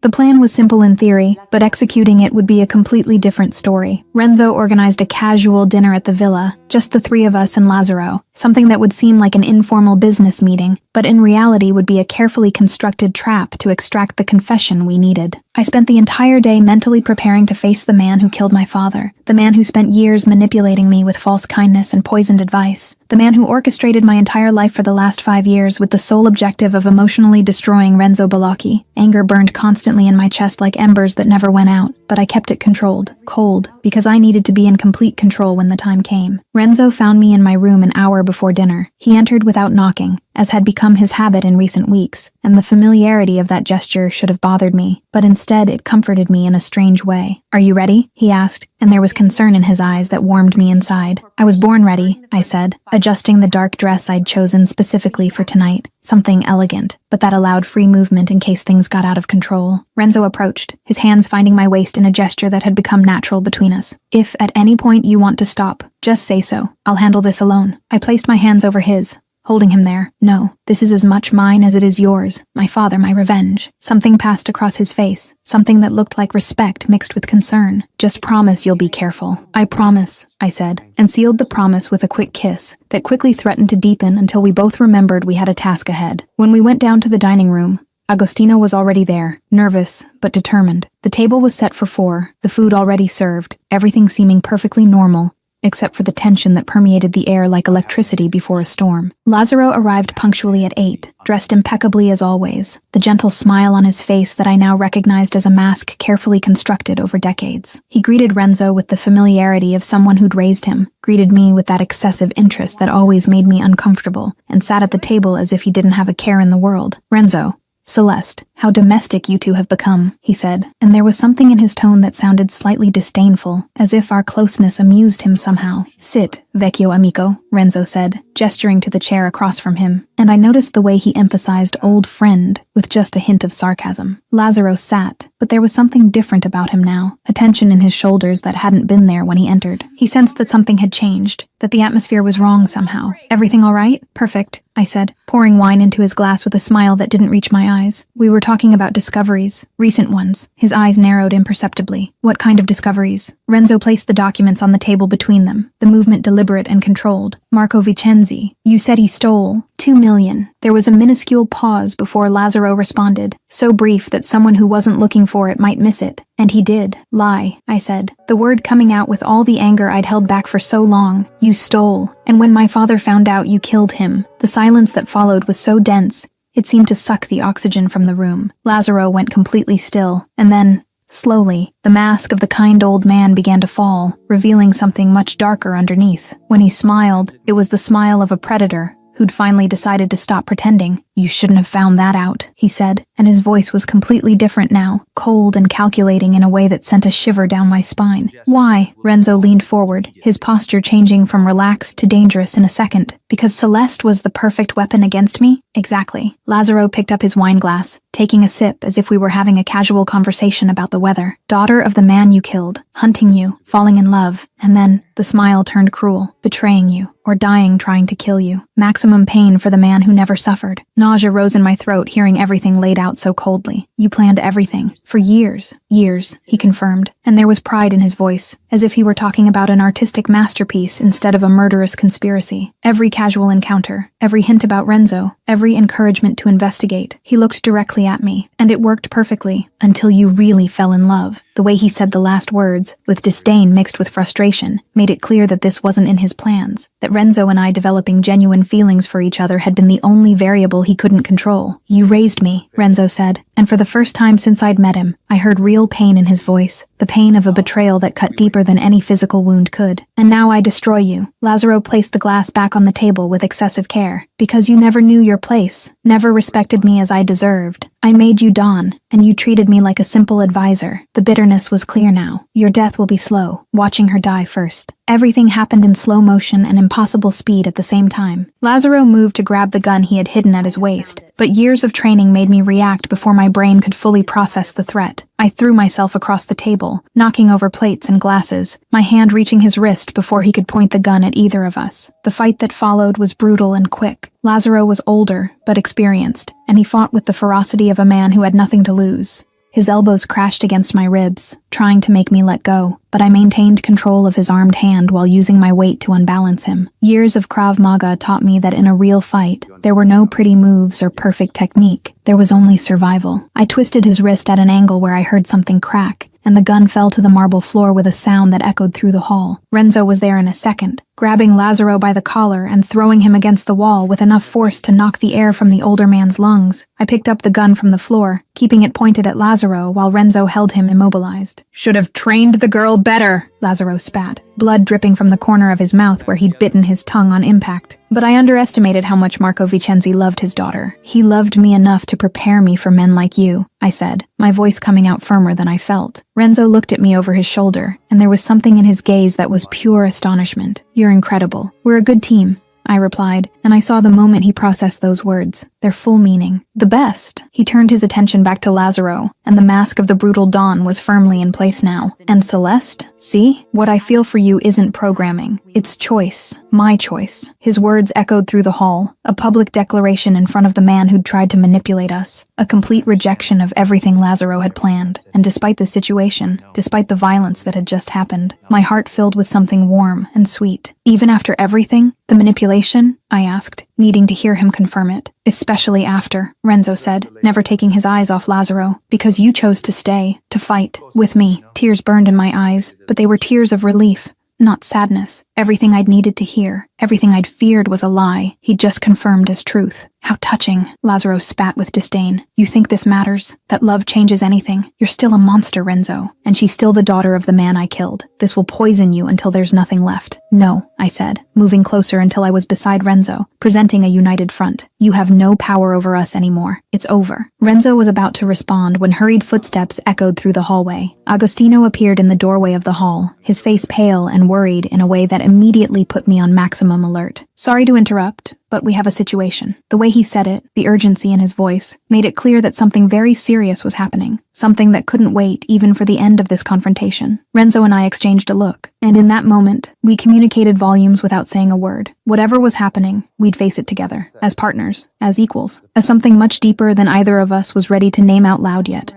The plan was simple in theory, but executing it would be a completely different story. Renzo organized a casual dinner at the villa, just the three of us and Lazzaro, something that would seem like an informal business meeting, but in reality would be a carefully constructed trap to extract the confession we needed. I spent the entire day mentally preparing to face the man who killed my father, the man who spent years manipulating me with false kindness and poisoned advice, the man who orchestrated my entire life for the last 5 years with the sole objective of emotionally destroying Renzo Bellocchi. Anger burned constantly in my chest like embers that never went out, but I kept it controlled, cold, because I needed to be in complete control when the time came. Renzo found me in my room an hour before dinner. He entered without knocking, as had become his habit in recent weeks, and the familiarity of that gesture should have bothered me, but instead it comforted me in a strange way. "Are you ready?" he asked, and there was concern in his eyes that warmed me inside. "I was born ready," I said, adjusting the dark dress I'd chosen specifically for tonight. Something elegant, but that allowed free movement in case things got out of control. Renzo approached, his hands finding my waist in a gesture that had become natural between us. "If at any point you want to stop, just say so. I'll handle this alone." I placed my hands over his, holding him there. "No, this is as much mine as it is yours. My father, my revenge." Something passed across his face, something that looked like respect mixed with concern. "Just promise you'll be careful." "I promise," I said, and sealed the promise with a quick kiss that quickly threatened to deepen until we both remembered we had a task ahead. When we went down to the dining room, Agostino was already there, nervous but determined. The table was set for 4, the food already served, everything seeming perfectly normal, except for the tension that permeated the air like electricity before a storm. Lazzaro arrived punctually at 8, dressed impeccably as always, the gentle smile on his face that I now recognized as a mask carefully constructed over decades. He greeted Renzo with the familiarity of someone who'd raised him, greeted me with that excessive interest that always made me uncomfortable, and sat at the table as if he didn't have a care in the world. "Renzo, Celeste, how domestic you two have become," he said, and there was something in his tone that sounded slightly disdainful, as if our closeness amused him somehow. "Sit, vecchio amico," Renzo said, gesturing to the chair across from him, and I noticed the way he emphasized old friend with just a hint of sarcasm. Lazzaro sat, but there was something different about him now, a tension in his shoulders that hadn't been there when he entered. He sensed that something had changed, that the atmosphere was wrong somehow. "Everything all right?" "Perfect," I said, pouring wine into his glass with a smile that didn't reach my eyes. "We were talking about discoveries, recent ones." His eyes narrowed imperceptibly. "What kind of discoveries?" Renzo placed the documents on the table between them, the movement deliberate and controlled. "Marco Vicenzi, you said he stole 2 million. There was a minuscule pause before Lazzaro responded, so brief that someone who wasn't looking for it might miss it. "And he did. Lie," I said, the word coming out with all the anger I'd held back for so long. "You stole, and when my father found out, you killed him." The silence that followed was so dense, it seemed to suck the oxygen from the room. Lazzaro went completely still, and then, slowly, the mask of the kind old man began to fall, revealing something much darker underneath. When he smiled, it was the smile of a predator who'd finally decided to stop pretending. "You shouldn't have found that out," he said, and his voice was completely different now, cold and calculating in a way that sent a shiver down my spine. "Why?" Renzo leaned forward, his posture changing from relaxed to dangerous in a second. "Because Celeste was the perfect weapon against me?" "Exactly." Lazzaro picked up his wine glass, taking a sip as if we were having a casual conversation about the weather. "Daughter of the man you killed, hunting you, falling in love, and then, the smile turned cruel, betraying you, or dying trying to kill you. Maximum pain for the man who never suffered." Nausea rose in my throat hearing everything laid out so coldly. "You planned everything. For years." "Years," he confirmed, and there was pride in his voice, as if he were talking about an artistic masterpiece instead of a murderous conspiracy. "Every casual encounter, every hint about Renzo, every encouragement to investigate." He looked directly at me, and it worked perfectly, "until you really fell in love." The way he said the last words, with disdain mixed with frustration, made it clear that this wasn't in his plans, that Renzo and I developing genuine feelings for each other had been the only variable he couldn't control. "You raised me," Renzo said, and for the first time since I'd met him, I heard real pain in his voice, the pain of a betrayal that cut deeper than any physical wound could. "And now I destroy you." Lazzaro placed the glass back on the table with excessive care. "Because you never knew your place, never respected me as I deserved. I made you Don, and you treated me like a simple advisor." The bitterness was clear now. "Your death will be slow, watching her die first." Everything happened in slow motion and impossible speed at the same time. Lazzaro moved to grab the gun he had hidden at his waist, but years of training made me react before my brain could fully process the threat. I threw myself across the table, knocking over plates and glasses, my hand reaching his wrist before he could point the gun at either of us. The fight that followed was brutal and quick. Lazzaro was older, but experienced, and he fought with the ferocity of a man who had nothing to lose. His elbows crashed against my ribs, trying to make me let go, but I maintained control of his armed hand while using my weight to unbalance him. Years of Krav Maga taught me that in a real fight, there were no pretty moves or perfect technique. There was only survival. I twisted his wrist at an angle where I heard something crack, and the gun fell to the marble floor with a sound that echoed through the hall. Renzo was there in a second, grabbing Lazzaro by the collar and throwing him against the wall with enough force to knock the air from the older man's lungs. I picked up the gun from the floor, keeping it pointed at Lazzaro while Renzo held him immobilized. "Should have trained the girl better," Lazzaro spat, blood dripping from the corner of his mouth where he'd bitten his tongue on impact. But I underestimated how much Marco Vicenzi loved his daughter. "He loved me enough to prepare me for men like you," I said, my voice coming out firmer than I felt. Renzo looked at me over his shoulder, and there was something in his gaze that was pure astonishment. "You're incredible. We're a good team." I replied, and I saw the moment he processed those words, their full meaning. The best. He turned his attention back to Lazaro, and the mask of the brutal Don was firmly in place now. And Celeste? See? What I feel for you isn't programming. It's choice. My choice. His words echoed through the hall, a public declaration in front of the man who'd tried to manipulate us, a complete rejection of everything Lazaro had planned. And despite the situation, despite the violence that had just happened, my heart filled with something warm and sweet. Even after everything, the manipulation? I asked, needing to hear him confirm it. Especially after, Renzo said, never taking his eyes off Lazaro, because you chose to stay, to fight, with me. Tears burned in my eyes, but they were tears of relief, not sadness. Everything I'd needed to hear, everything I'd feared was a lie, he'd just confirmed as truth. How touching, Lazaro spat with disdain. You think this matters? That love changes anything? You're still a monster, Renzo, and she's still the daughter of the man I killed. This will poison you until there's nothing left. No, I said, moving closer until I was beside Renzo, presenting a united front. You have no power over us anymore. It's over. Renzo was about to respond when hurried footsteps echoed through the hallway. Agostino appeared in the doorway of the hall, his face pale and worried in a way that immediately put me on maximum alert. Sorry to interrupt, but we have a situation. The way he said it, the urgency in his voice, made it clear that something very serious was happening, something that couldn't wait even for the end of this confrontation. Renzo and I exchanged a look, and in that moment, we communicated volumes without saying a word. Whatever was happening, we'd face it together, as partners, as equals, as something much deeper than either of us was ready to name out loud yet.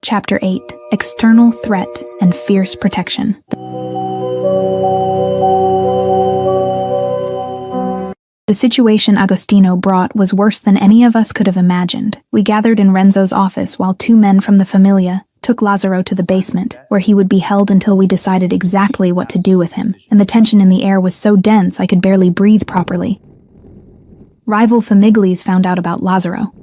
Chapter 8: External Threat and Fierce Protection. The situation Agostino brought was worse than any of us could have imagined. We gathered in Renzo's office while two men from the Familia took Lazaro to the basement, where he would be held until we decided exactly what to do with him, and the tension in the air was so dense I could barely breathe properly. Rival Famiglis found out about Lazaro,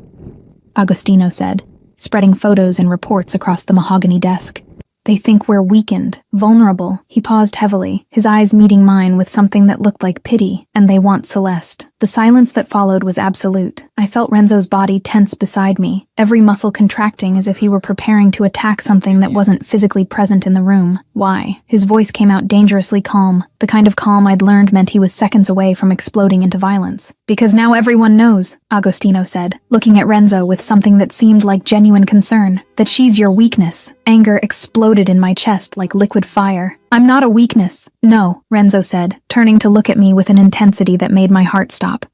Agostino said, spreading photos and reports across the mahogany desk. They think we're weakened, vulnerable. He paused heavily, his eyes meeting mine with something that looked like pity, and they want Celeste. The silence that followed was absolute. I felt Renzo's body tense beside me, every muscle contracting as if he were preparing to attack something that wasn't physically present in the room. Why? His voice came out dangerously calm, the kind of calm I'd learned meant he was seconds away from exploding into violence. Because now everyone knows, Agostino said, looking at Renzo with something that seemed like genuine concern, that she's your weakness. Anger exploded in my chest like liquid fire. I'm not a weakness. No, Renzo said, turning to look at me with an intensity that made my heart stop.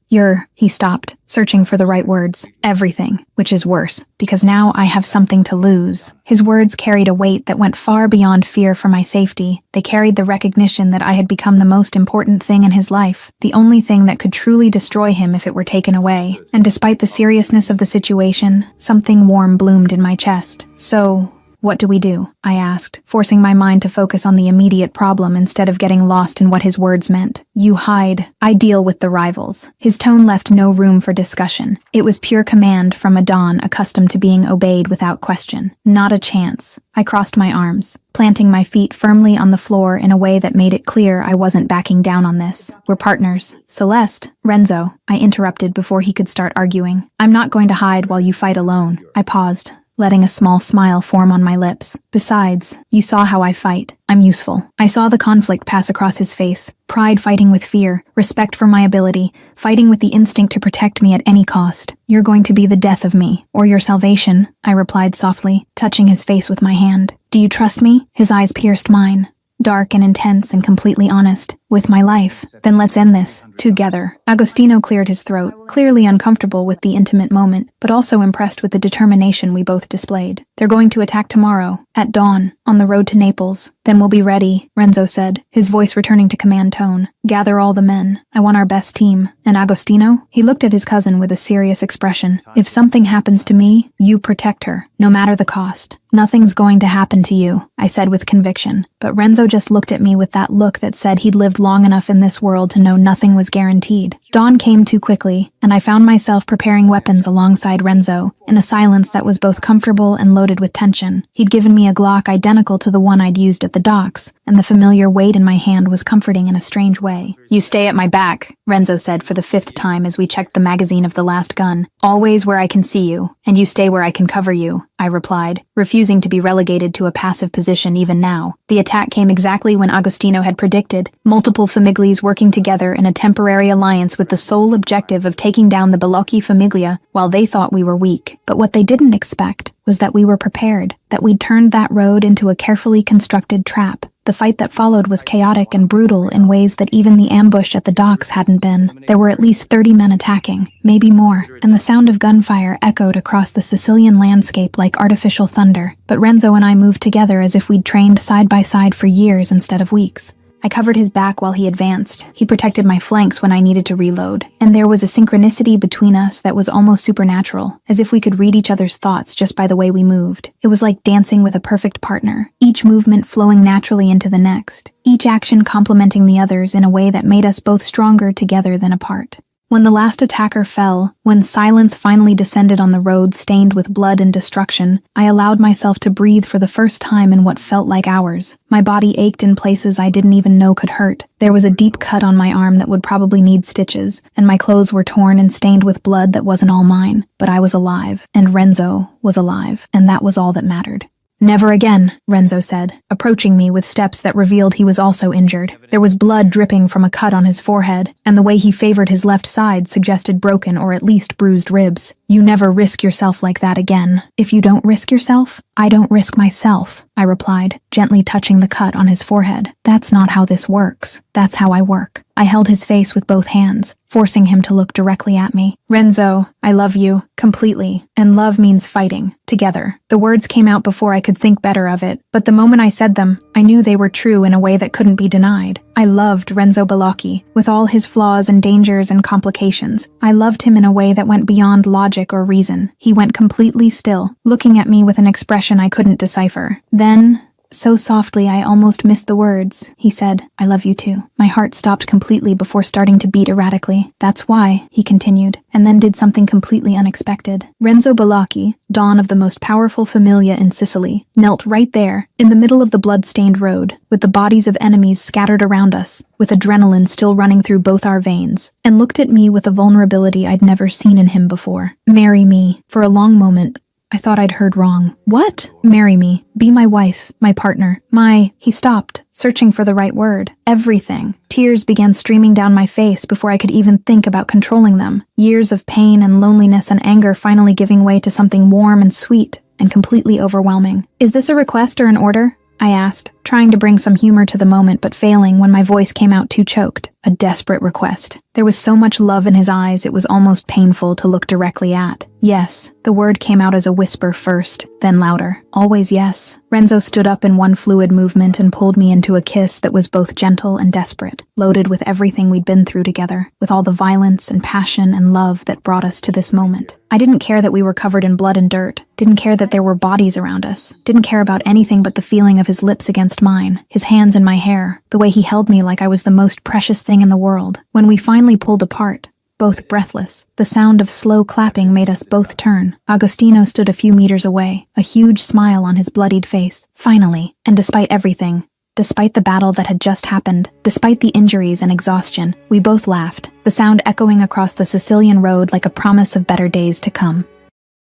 He stopped, searching for the right words. Everything, which is worse, because now I have something to lose. His words carried a weight that went far beyond fear for my safety. They carried the recognition that I had become the most important thing in his life, the only thing that could truly destroy him if it were taken away. And despite the seriousness of the situation, something warm bloomed in my chest. So, what do we do? I asked, forcing my mind to focus on the immediate problem instead of getting lost in what his words meant. You hide. I deal with the rivals. His tone left no room for discussion. It was pure command from a Don accustomed to being obeyed without question. Not a chance. I crossed my arms, planting my feet firmly on the floor in a way that made it clear I wasn't backing down on this. We're partners. Celeste, Renzo, I interrupted before he could start arguing. I'm not going to hide while you fight alone. I paused, letting a small smile form on my lips. Besides, you saw how I fight. I'm useful. I saw the conflict pass across his face. Pride fighting with fear, respect for my ability, fighting with the instinct to protect me at any cost. You're going to be the death of me, or your salvation, I replied softly, touching his face with my hand. Do you trust me? His eyes pierced mine. Dark and intense and completely honest. With my life. Then let's end this. Together. Agostino cleared his throat, clearly uncomfortable with the intimate moment, but also impressed with the determination we both displayed. They're going to attack tomorrow, at dawn, on the road to Naples. Then we'll be ready, Renzo said, his voice returning to command tone. Gather all the men. I want our best team. And Agostino? He looked at his cousin with a serious expression. If something happens to me, you protect her, no matter the cost. Nothing's going to happen to you, I said with conviction. But Renzo just looked at me with that look that said he'd lived long enough in this world to know nothing was guaranteed. Dawn came too quickly, and I found myself preparing weapons alongside Renzo, in a silence that was both comfortable and loaded with tension. He'd given me a Glock identical to the one I'd used at the docks, and the familiar weight in my hand was comforting in a strange way. You stay at my back, Renzo said for the 5th time as we checked the magazine of the last gun. Always where I can see you, and you stay where I can cover you, I replied, refusing to be relegated to a passive position even now. The attack came exactly when Agostino had predicted. Multiple multiple families working together in a temporary alliance with the sole objective of taking down the Balocchi famiglia while they thought we were weak. But what they didn't expect was that we were prepared, that we'd turned that road into a carefully constructed trap. The fight that followed was chaotic and brutal in ways that even the ambush at the docks hadn't been. There were at least 30 men attacking, maybe more, and the sound of gunfire echoed across the Sicilian landscape like artificial thunder. But Renzo and I moved together as if we'd trained side by side for years instead of weeks. I covered his back while he advanced. He protected my flanks when I needed to reload. And there was a synchronicity between us that was almost supernatural, as if we could read each other's thoughts just by the way we moved. It was like dancing with a perfect partner, each movement flowing naturally into the next, each action complementing the others in a way that made us both stronger together than apart. When the last attacker fell, when silence finally descended on the road stained with blood and destruction, I allowed myself to breathe for the first time in what felt like hours. My body ached in places I didn't even know could hurt. There was a deep cut on my arm that would probably need stitches, and my clothes were torn and stained with blood that wasn't all mine. But I was alive, and Renzo was alive, and that was all that mattered. "Never again," Renzo said, approaching me with steps that revealed he was also injured. There was blood dripping from a cut on his forehead, and the way he favored his left side suggested broken or at least bruised ribs. "You never risk yourself like that again. If you don't risk yourself, I don't risk myself," I replied, gently touching the cut on his forehead. "That's not how this works. That's how I work." I held his face with both hands, forcing him to look directly at me. "Renzo, I love you, completely, and love means fighting, together." The words came out before I could think better of it, but the moment I said them, I knew they were true in a way that couldn't be denied. I loved Renzo Balocchi, with all his flaws and dangers and complications. I loved him in a way that went beyond logic or reason. He went completely still, looking at me with an expression I couldn't decipher. Then, so softly I almost missed the words, he said, "I love you too." My heart stopped completely before starting to beat erratically. "That's why," he continued, and then did something completely unexpected. Renzo Balocchi, Don of the most powerful familia in Sicily, knelt right there, in the middle of the blood-stained road, with the bodies of enemies scattered around us, with adrenaline still running through both our veins, and looked at me with a vulnerability I'd never seen in him before. "Marry me." For a long moment, I thought I'd heard wrong. "What?" "Marry me. Be my wife, my partner, my—" He stopped, searching for the right word. "Everything." Tears began streaming down my face before I could even think about controlling them. Years of pain and loneliness and anger finally giving way to something warm and sweet and completely overwhelming. "Is this a request or an order?" I asked, trying to bring some humor to the moment but failing when my voice came out too choked. A desperate request. There was so much love in his eyes it was almost painful to look directly at. "Yes." The word came out as a whisper first, then louder. "Always yes." Renzo stood up in one fluid movement and pulled me into a kiss that was both gentle and desperate, loaded with everything we'd been through together, with all the violence and passion and love that brought us to this moment. I didn't care that we were covered in blood and dirt, didn't care that there were bodies around us, didn't care about anything but the feeling of his lips against mine, his hands in my hair, the way he held me like I was the most precious thing in the world. When we finally pulled apart, both breathless, the sound of slow clapping made us both turn. Agostino stood a few meters away, a huge smile on his bloodied face. Finally, and despite everything, despite the battle that had just happened, despite the injuries and exhaustion, we both laughed, the sound echoing across the Sicilian road like a promise of better days to come.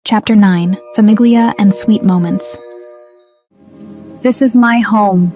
Chapter 9. Famiglia and Sweet Moments. This is my home.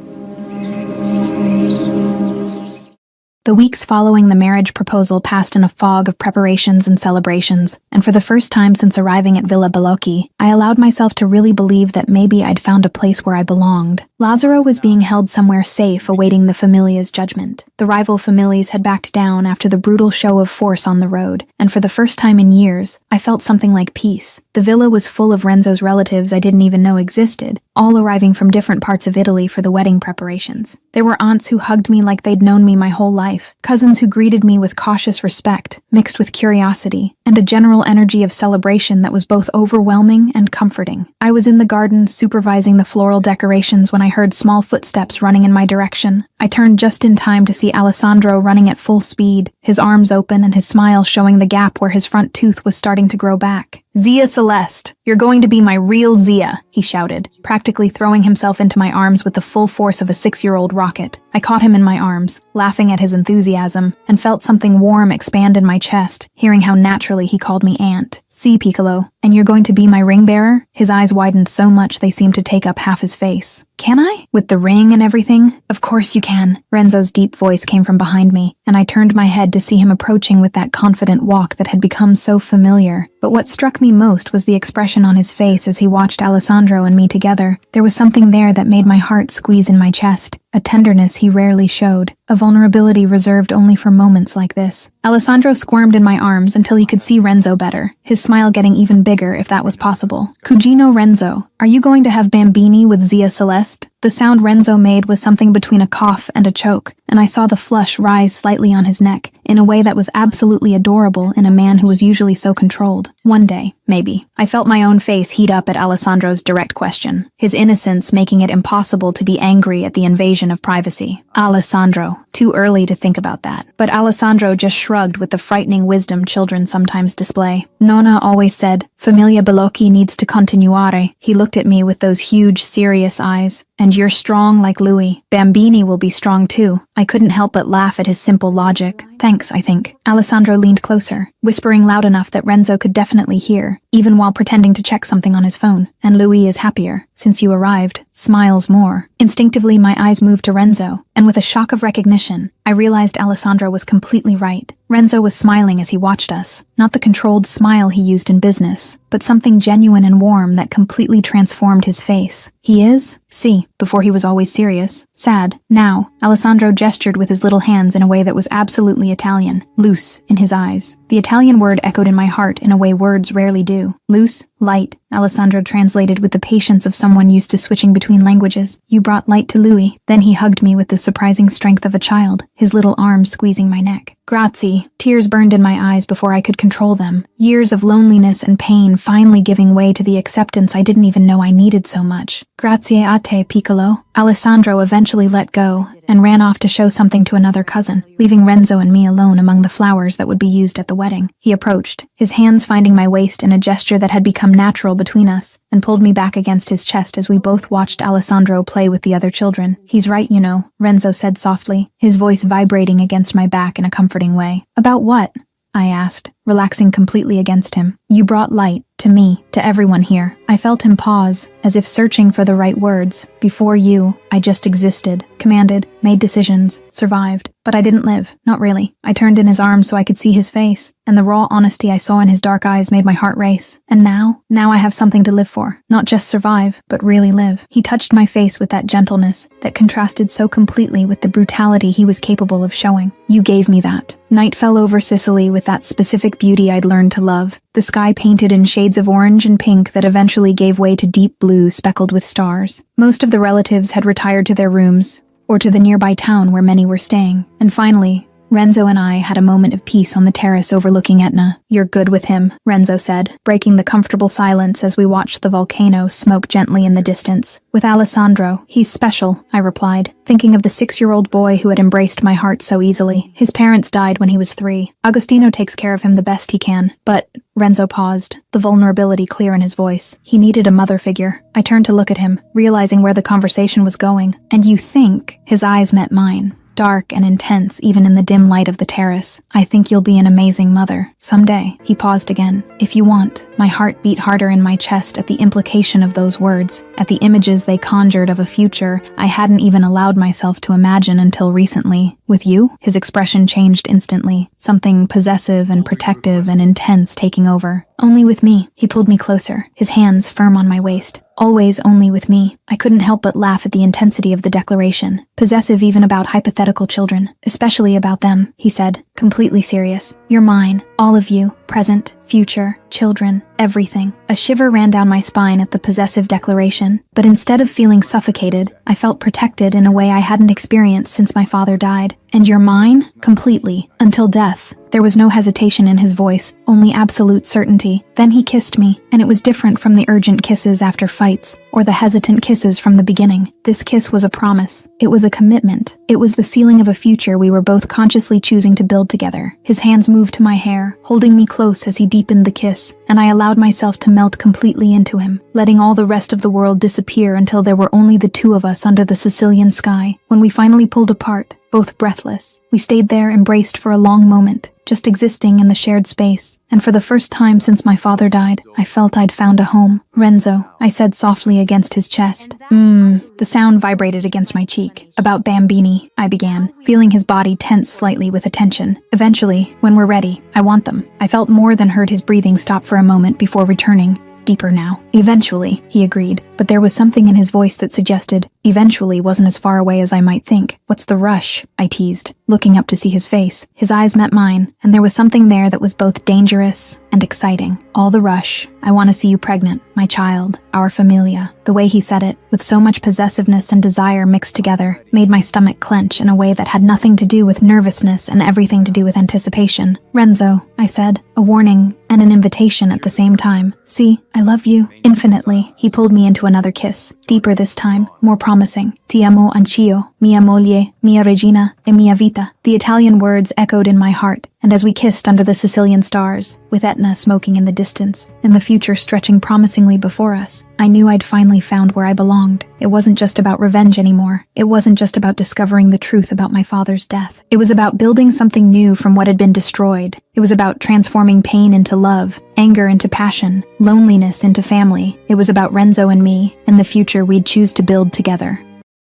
The weeks following the marriage proposal passed in a fog of preparations and celebrations, and for the first time since arriving at Villa Balocchi, I allowed myself to really believe that maybe I'd found a place where I belonged. Lazzaro was being held somewhere safe awaiting the familia's judgment. The rival families had backed down after the brutal show of force on the road, and for the first time in years, I felt something like peace. The villa was full of Renzo's relatives I didn't even know existed, all arriving from different parts of Italy for the wedding preparations. There were aunts who hugged me like they'd known me my whole life, cousins who greeted me with cautious respect, mixed with curiosity, and a general energy of celebration that was both overwhelming and comforting. I was in the garden supervising the floral decorations when I heard small footsteps running in my direction. I turned just in time to see Alessandro running at full speed, his arms open and his smile showing the gap where his front tooth was starting to grow back. Zia Celeste, you're going to be my real Zia, he shouted, practically throwing himself into my arms with the full force of a 6-year-old rocket. I caught him in my arms, laughing at his enthusiasm, and felt something warm expand in my chest, hearing how naturally he called me Aunt. See, Piccolo, and you're going to be my ring bearer? His eyes widened so much they seemed to take up half his face. Can I? With the ring and everything? Of course you can. Renzo's deep voice came from behind me, and I turned my head to see him approaching with that confident walk that had become so familiar. But what struck me most was the expression on his face as he watched Alessandro and me together. There was something there that made my heart squeeze in my chest, a tenderness he rarely showed, a vulnerability reserved only for moments like this. Alessandro squirmed in my arms until he could see Renzo better, his smile getting even bigger if that was possible. Cugino Renzo, are you going to have bambini with Zia Celeste? The sound Renzo made was something between a cough and a choke, and I saw the flush rise slightly on his neck, in a way that was absolutely adorable in a man who was usually so controlled. One day, maybe. I felt my own face heat up at Alessandro's direct question, his innocence making it impossible to be angry at the invasion of privacy. Alessandro, too early to think about that. But Alessandro just shrugged with the frightening wisdom children sometimes display. Nonna always said, Familia Bellocchi needs to continuare. He looked at me with those huge, serious eyes. And you're strong like Louis. Bambini will be strong too. I couldn't help but laugh at his simple logic. Thanks, I think. Alessandro leaned closer, whispering loud enough that Renzo could definitely hear, even while pretending to check something on his phone. And Louis is happier, since you arrived. Smiles more. Instinctively, my eyes moved to Renzo, and with a shock of recognition, I realized Alessandro was completely right. Renzo was smiling as he watched us, not the controlled smile he used in business, but something genuine and warm that completely transformed his face. He is, see, before he was always serious, sad. Now, Alessandro gestured with his little hands in a way that was absolutely Italian, loose in his eyes. The Italian word echoed in my heart in a way words rarely do. Loose, light, Alessandro translated with the patience of someone used to switching between languages. You brought light to Louis. Then he hugged me with the surprising strength of a child, his little arms squeezing my neck. Grazie. Tears burned in my eyes before I could control them. Years of loneliness and pain finally giving way to the acceptance I didn't even know I needed so much. Grazie a te, Piccolo. Alessandro eventually let go and ran off to show something to another cousin, leaving Renzo and me alone among the flowers that would be used at the wedding. He approached, his hands finding my waist in a gesture that had become natural between us, and pulled me back against his chest as we both watched Alessandro play with the other children. He's right, you know, Renzo said softly, his voice vibrating against my back in a comforting way. About what? I asked, relaxing completely against him. You brought light, to me, to everyone here. I felt him pause, as if searching for the right words. Before you, I just existed, commanded, made decisions, survived. But I didn't live, not really. I turned in his arms so I could see his face, and the raw honesty I saw in his dark eyes made my heart race. And now I have something to live for. Not just survive, but really live. He touched my face with that gentleness that contrasted so completely with the brutality he was capable of showing. You gave me that. Night fell over Sicily with that specific beauty I'd learned to love. The sky painted in shades of orange and pink that eventually gave way to deep blue speckled with stars. Most of the relatives had retired to their rooms, or to the nearby town where many were staying. And finally, Renzo and I had a moment of peace on the terrace overlooking Etna. You're good with him, Renzo said, breaking the comfortable silence as we watched the volcano smoke gently in the distance. With Alessandro, he's special, I replied, thinking of the 6-year-old boy who had embraced my heart so easily. His parents died when he was 3. Agostino takes care of him the best he can. But, Renzo paused, the vulnerability clear in his voice. He needed a mother figure. I turned to look at him, realizing where the conversation was going. And you think? His eyes met mine. Dark and intense even in the dim light of the terrace. I think you'll be an amazing mother. Someday. He paused again. If you want. My heart beat harder in my chest at the implication of those words, at the images they conjured of a future I hadn't even allowed myself to imagine until recently. With you? His expression changed instantly, something possessive and protective and intense taking over. Only with me. He pulled me closer, his hands firm on my waist. Always only with me. I couldn't help but laugh at the intensity of the declaration. Possessive even about hypothetical children. Especially about them, he said, completely serious. You're mine. All of you. Present, future, children, everything. A shiver ran down my spine at the possessive declaration, but instead of feeling suffocated, I felt protected in a way I hadn't experienced since my father died. And you're mine? Completely. Until death. There was no hesitation in his voice, only absolute certainty. Then he kissed me, and it was different from the urgent kisses after fights, or the hesitant kisses from the beginning. This kiss was a promise. It was a commitment. It was the sealing of a future we were both consciously choosing to build together. His hands moved to my hair, holding me close as he deepened the kiss, and I allowed myself to melt completely into him, letting all the rest of the world disappear until there were only the two of us under the Sicilian sky. When we finally pulled apart, both breathless, we stayed there embraced for a long moment, just existing in the shared space. And for the first time since my father died, I felt I'd found a home. "Renzo," I said softly against his chest. The sound vibrated against my cheek. "About Bambini," I began, feeling his body tense slightly with attention. "Eventually, when we're ready, I want them." I felt more than heard his breathing stop for a moment before returning. "Deeper now." "Eventually," he agreed, but there was something in his voice that suggested eventually wasn't as far away as I might think. "What's the rush?" I teased, looking up to see his face. His eyes met mine, and there was something there that was both dangerous and exciting. "All the rush. I want to see you pregnant, my child, our familia." The way he said it, with so much possessiveness and desire mixed together, made my stomach clench in a way that had nothing to do with nervousness and everything to do with anticipation. "Renzo," I said, a warning and an invitation at the same time. "See, I love you infinitely." He pulled me into another kiss, deeper this time, more promising. "Ti amo anch'io, mia moglie, mia regina, e mia vita." The Italian words echoed in my heart, and as we kissed under the Sicilian stars, with Etna smoking in the distance, and the future stretching promisingly before us, I knew I'd finally found where I belonged. It wasn't just about revenge anymore. It wasn't just about discovering the truth about my father's death. It was about building something new from what had been destroyed. It was about transforming pain into love, anger into passion, loneliness into family. It was about Renzo and me, and the future we'd choose to build together.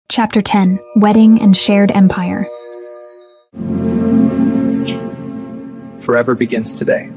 Chapter 10: Wedding and Shared Empire. Forever begins today.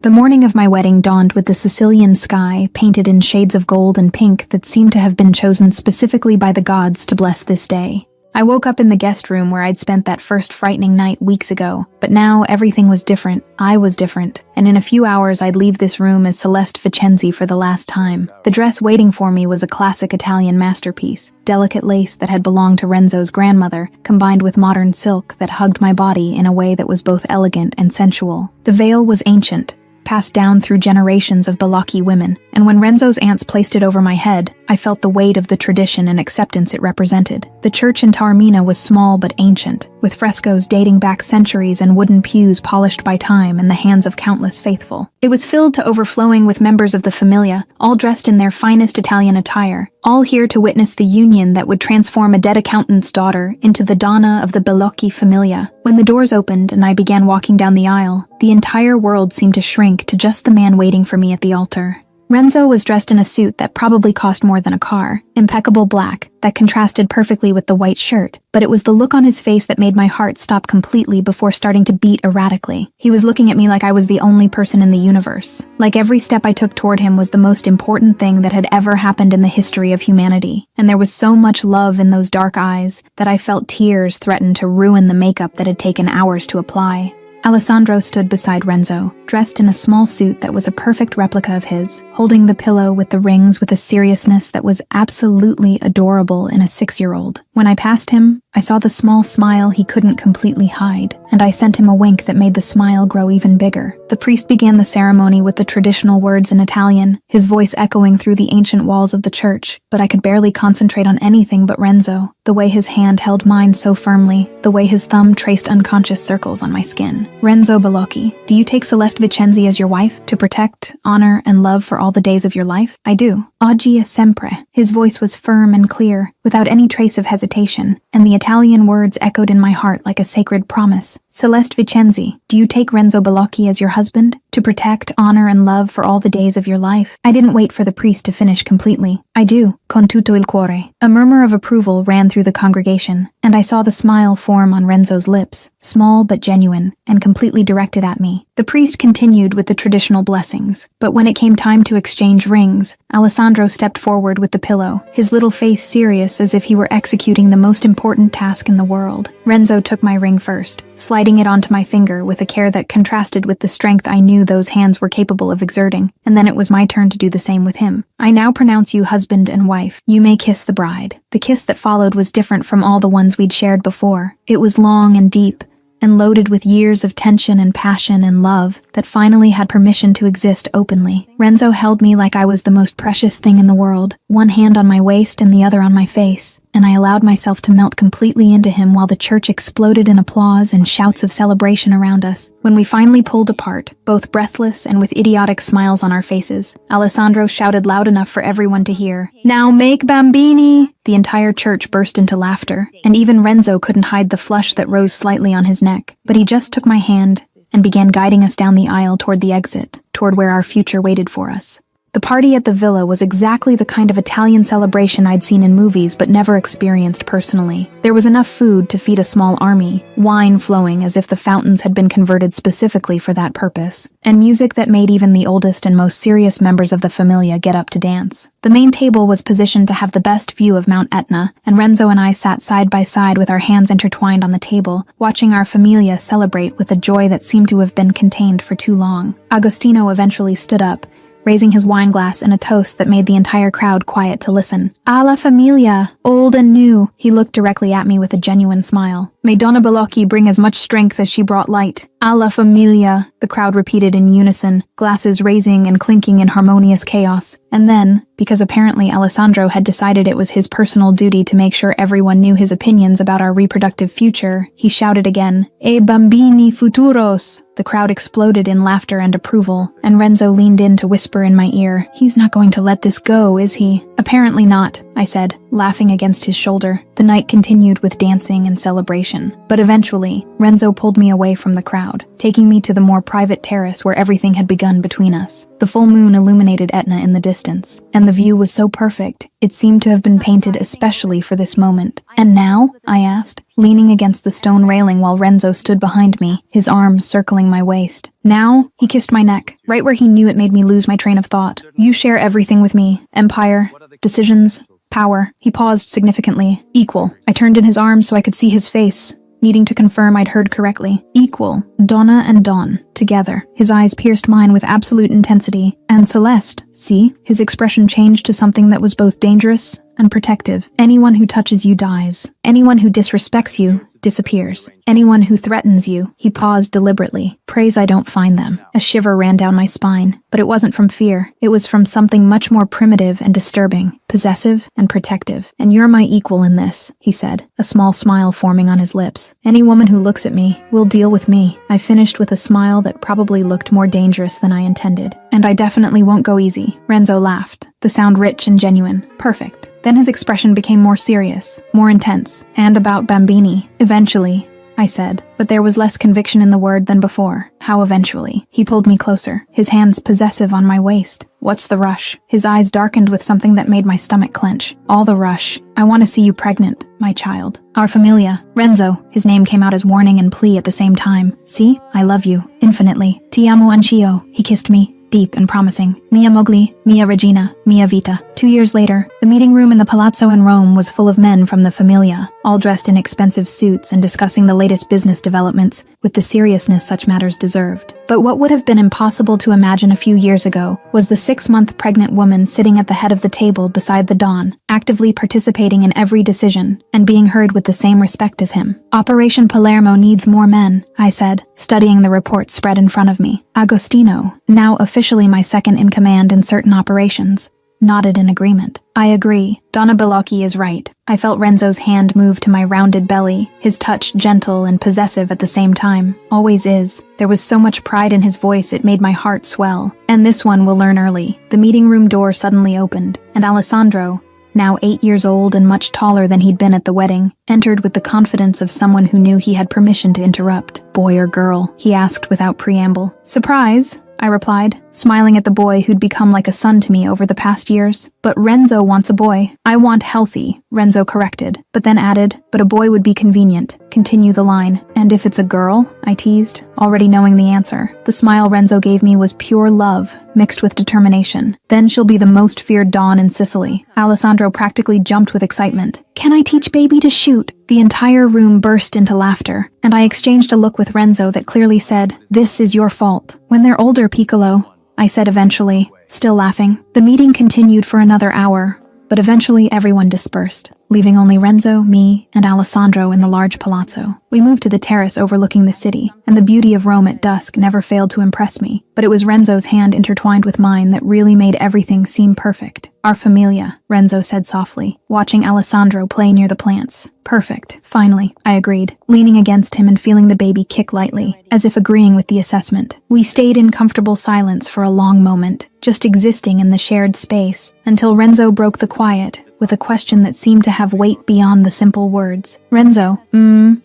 The morning of my wedding dawned with the Sicilian sky painted in shades of gold and pink that seemed to have been chosen specifically by the gods to bless this day. I woke up in the guest room where I'd spent that first frightening night weeks ago, but now everything was different. I was different, and in a few hours I'd leave this room as Celeste Vicenzi for the last time. The dress waiting for me was a classic Italian masterpiece, delicate lace that had belonged to Renzo's grandmother, combined with modern silk that hugged my body in a way that was both elegant and sensual. The veil was ancient, passed down through generations of Balocchi women, and when Renzo's aunts placed it over my head, I felt the weight of the tradition and acceptance it represented. The church in Taormina was small but ancient, with frescoes dating back centuries and wooden pews polished by time in the hands of countless faithful. It was filled to overflowing with members of the familia, all dressed in their finest Italian attire, all here to witness the union that would transform a dead accountant's daughter into the donna of the Balocchi familia. When the doors opened and I began walking down the aisle, the entire world seemed to shrink to just the man waiting for me at the altar. Renzo was dressed in a suit that probably cost more than a car, impeccable black, that contrasted perfectly with the white shirt, but it was the look on his face that made my heart stop completely before starting to beat erratically. He was looking at me like I was the only person in the universe, like every step I took toward him was the most important thing that had ever happened in the history of humanity, and there was so much love in those dark eyes that I felt tears threaten to ruin the makeup that had taken hours to apply. Alessandro stood beside Renzo, dressed in a small suit that was a perfect replica of his, holding the pillow with the rings with a seriousness that was absolutely adorable in a 6-year-old. When I passed him, I saw the small smile he couldn't completely hide, and I sent him a wink that made the smile grow even bigger. The priest began the ceremony with the traditional words in Italian, his voice echoing through the ancient walls of the church, but I could barely concentrate on anything but Renzo, the way his hand held mine so firmly, the way his thumb traced unconscious circles on my skin. "Renzo Balocchi, do you take Celeste Vicenzi as your wife, to protect, honor, and love for all the days of your life?" "I do. Oggi e sempre." His voice was firm and clear, without any trace of hesitation, and the Italian words echoed in my heart like a sacred promise. "Celeste Vicenzi, do you take Renzo Balocchi as your husband, to protect, honor, and love for all the days of your life?" I didn't wait for the priest to finish completely. "I do, con tutto il cuore." A murmur of approval ran through the congregation, and I saw the smile form on Renzo's lips, small but genuine, and completely directed at me. The priest continued with the traditional blessings, but when it came time to exchange rings, Alessandro stepped forward with the pillow, his little face serious as if he were executing the most important task in the world. Renzo took my ring first, sliding it onto my finger with a care that contrasted with the strength I knew those hands were capable of exerting, and then it was my turn to do the same with him. "I now pronounce you husband and wife. You may kiss the bride." The kiss that followed was different from all the ones we'd shared before. It was long and deep, and loaded with years of tension and passion and love that finally had permission to exist openly. Renzo held me like I was the most precious thing in the world, one hand on my waist and the other on my face, and I allowed myself to melt completely into him while the church exploded in applause and shouts of celebration around us. When we finally pulled apart, both breathless and with idiotic smiles on our faces, Alessandro shouted loud enough for everyone to hear, "Now make bambini!" The entire church burst into laughter, and even Renzo couldn't hide the flush that rose slightly on his neck. But he just took my hand and began guiding us down the aisle toward the exit, toward where our future waited for us. The party at the villa was exactly the kind of Italian celebration I'd seen in movies but never experienced personally. There was enough food to feed a small army, wine flowing as if the fountains had been converted specifically for that purpose, and music that made even the oldest and most serious members of the familia get up to dance. The main table was positioned to have the best view of Mount Etna, and Renzo and I sat side by side with our hands intertwined on the table, watching our familia celebrate with a joy that seemed to have been contained for too long. Agostino eventually stood up, raising his wine glass in a toast that made the entire crowd quiet to listen. "Alla familia, old and new." He looked directly at me with a genuine smile. "May Donna Balocchi bring as much strength as she brought light." "Alla familia," the crowd repeated in unison, glasses raising and clinking in harmonious chaos. And then, because apparently Alessandro had decided it was his personal duty to make sure everyone knew his opinions about our reproductive future, he shouted again, "E bambini futuros." The crowd exploded in laughter and approval, and Renzo leaned in to whisper in my ear, "He's not going to let this go, is he?" "Apparently not," I said, laughing against his shoulder. The night continued with dancing and celebration, but eventually, Renzo pulled me away from the crowd, taking me to the more private terrace where everything had begun between us. The full moon illuminated Etna in the distance, and the view was so perfect, it seemed to have been painted especially for this moment. "And now?" I asked, leaning against the stone railing while Renzo stood behind me, his arms circling my waist. "Now?" He kissed my neck, right where he knew it made me lose my train of thought. "You share everything with me. Empire, decisions, power." He paused significantly. "Equal." I turned in his arms so I could see his face, needing to confirm I'd heard correctly. "Equal. Donna and Don. Together." His eyes pierced mine with absolute intensity. "And Celeste. See?" His expression changed to something that was both dangerous and protective. "Anyone who touches you dies. Anyone who disrespects you disappears. Anyone who threatens you." He paused deliberately. "Prays I don't find them." A shiver ran down my spine, but it wasn't from fear. It was from something much more primitive and disturbing, possessive and protective. "And you're my equal in this," he said, a small smile forming on his lips. "Any woman who looks at me will deal with me." I finished with a smile that probably looked more dangerous than I intended. "And I definitely won't go easy." Renzo laughed, the sound rich and genuine. "Perfect." Then his expression became more serious, more intense, and about Bambini. "Eventually," I said, but there was less conviction in the word than before. "How eventually?" He pulled me closer, his hands possessive on my waist. "What's the rush?" His eyes darkened with something that made my stomach clench. "All the rush. I want to see you pregnant, my child. Our familia. Renzo." His name came out as warning and plea at the same time. "See? I love you. Infinitely. Ti amo anch'io." He kissed me, deep and promising. "Mia mogli, mia regina, mia vita." 2 years later, the meeting room in the palazzo in Rome was full of men from the familia, all dressed in expensive suits and discussing the latest business developments with the seriousness such matters deserved. But what would have been impossible to imagine a few years ago was the 6-month pregnant woman sitting at the head of the table beside the Don, actively participating in every decision and being heard with the same respect as him. "Operation Palermo needs more men," I said, studying the report spread in front of me. Agostino, now officially my second in command in certain operations, nodded in agreement. "I agree. Donna Balocchi is right." I felt Renzo's hand move to my rounded belly, his touch gentle and possessive at the same time. Always is. There was so much pride in his voice it made my heart swell. "And this one will learn early." The meeting room door suddenly opened, and Alessandro, now 8 years old and much taller than he'd been at the wedding, entered with the confidence of someone who knew he had permission to interrupt. "Boy or girl?" he asked without preamble. "Surprise," I replied, smiling at the boy who'd become like a son to me over the past years. "But Renzo wants a boy." "I want healthy," Renzo corrected, but then added, "but a boy would be convenient." Continue the line. "And if it's a girl?" I teased, already knowing the answer. The smile Renzo gave me was pure love, mixed with determination. "Then she'll be the most feared Dawn in Sicily." Alessandro practically jumped with excitement. "Can I teach baby to shoot?" The entire room burst into laughter, and I exchanged a look with Renzo that clearly said, "This is your fault." "When they're older, Piccolo," I said eventually, still laughing. The meeting continued for another hour, but eventually everyone dispersed, leaving only Renzo, me, and Alessandro in the large palazzo. We moved to the terrace overlooking the city, and the beauty of Rome at dusk never failed to impress me. But it was Renzo's hand intertwined with mine that really made everything seem perfect. Our familia, Renzo said softly, watching Alessandro play near the plants. Perfect. Finally, I agreed, leaning against him and feeling the baby kick lightly, as if agreeing with the assessment. We stayed in comfortable silence for a long moment, just existing in the shared space, until Renzo broke the quiet with a question that seemed to have weight beyond the simple words. Renzo,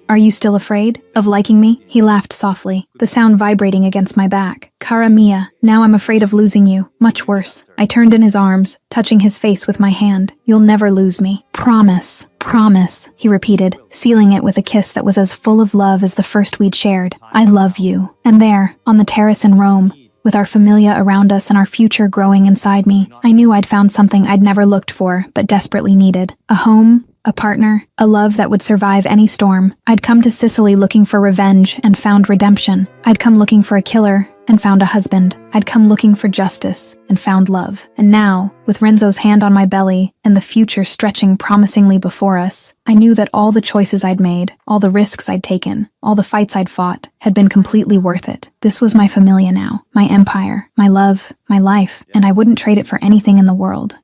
are you still afraid of liking me? He laughed softly, the sound vibrating against my back. Cara mia, now I'm afraid of losing you. Much worse. I turned in his arms, touching his face with my hand. You'll never lose me. Promise. Promise, he repeated, sealing it with a kiss that was as full of love as the first we'd shared. I love you. And there, on the terrace in Rome, with our familia around us and our future growing inside me, I knew I'd found something I'd never looked for, but desperately needed. A home, a partner, a love that would survive any storm. I'd come to Sicily looking for revenge and found redemption. I'd come looking for a killer and found a husband. I'd come looking for justice and found love. And now, with Renzo's hand on my belly and the future stretching promisingly before us, I knew that all the choices I'd made, all the risks I'd taken, all the fights I'd fought, had been completely worth it. This was my familia now, my empire, my love, my life, and I wouldn't trade it for anything in the world.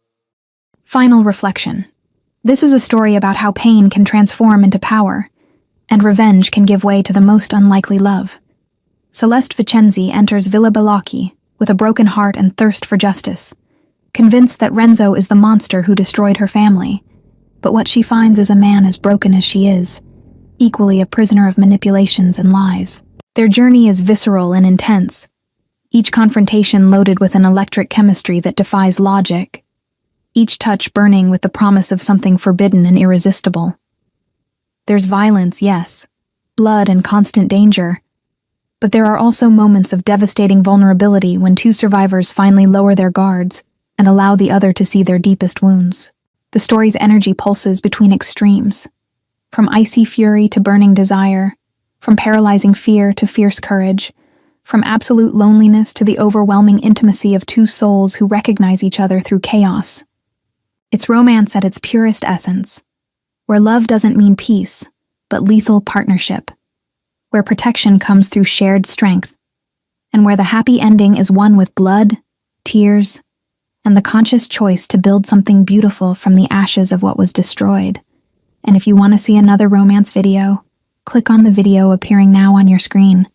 Final reflection. This is a story about how pain can transform into power, and revenge can give way to the most unlikely love. Celeste Vicenzi enters Villa Balocchi with a broken heart and thirst for justice, convinced that Renzo is the monster who destroyed her family. But what she finds is a man as broken as she is, equally a prisoner of manipulations and lies. Their journey is visceral and intense, each confrontation loaded with an electric chemistry that defies logic, each touch burning with the promise of something forbidden and irresistible. There's violence, yes, blood and constant danger, but there are also moments of devastating vulnerability when two survivors finally lower their guards and allow the other to see their deepest wounds. The story's energy pulses between extremes, from icy fury to burning desire, from paralyzing fear to fierce courage, from absolute loneliness to the overwhelming intimacy of two souls who recognize each other through chaos. It's romance at its purest essence, where love doesn't mean peace, but lethal partnership, where protection comes through shared strength, and where the happy ending is one with blood, tears, and the conscious choice to build something beautiful from the ashes of what was destroyed. And if you want to see another romance video, click on the video appearing now on your screen.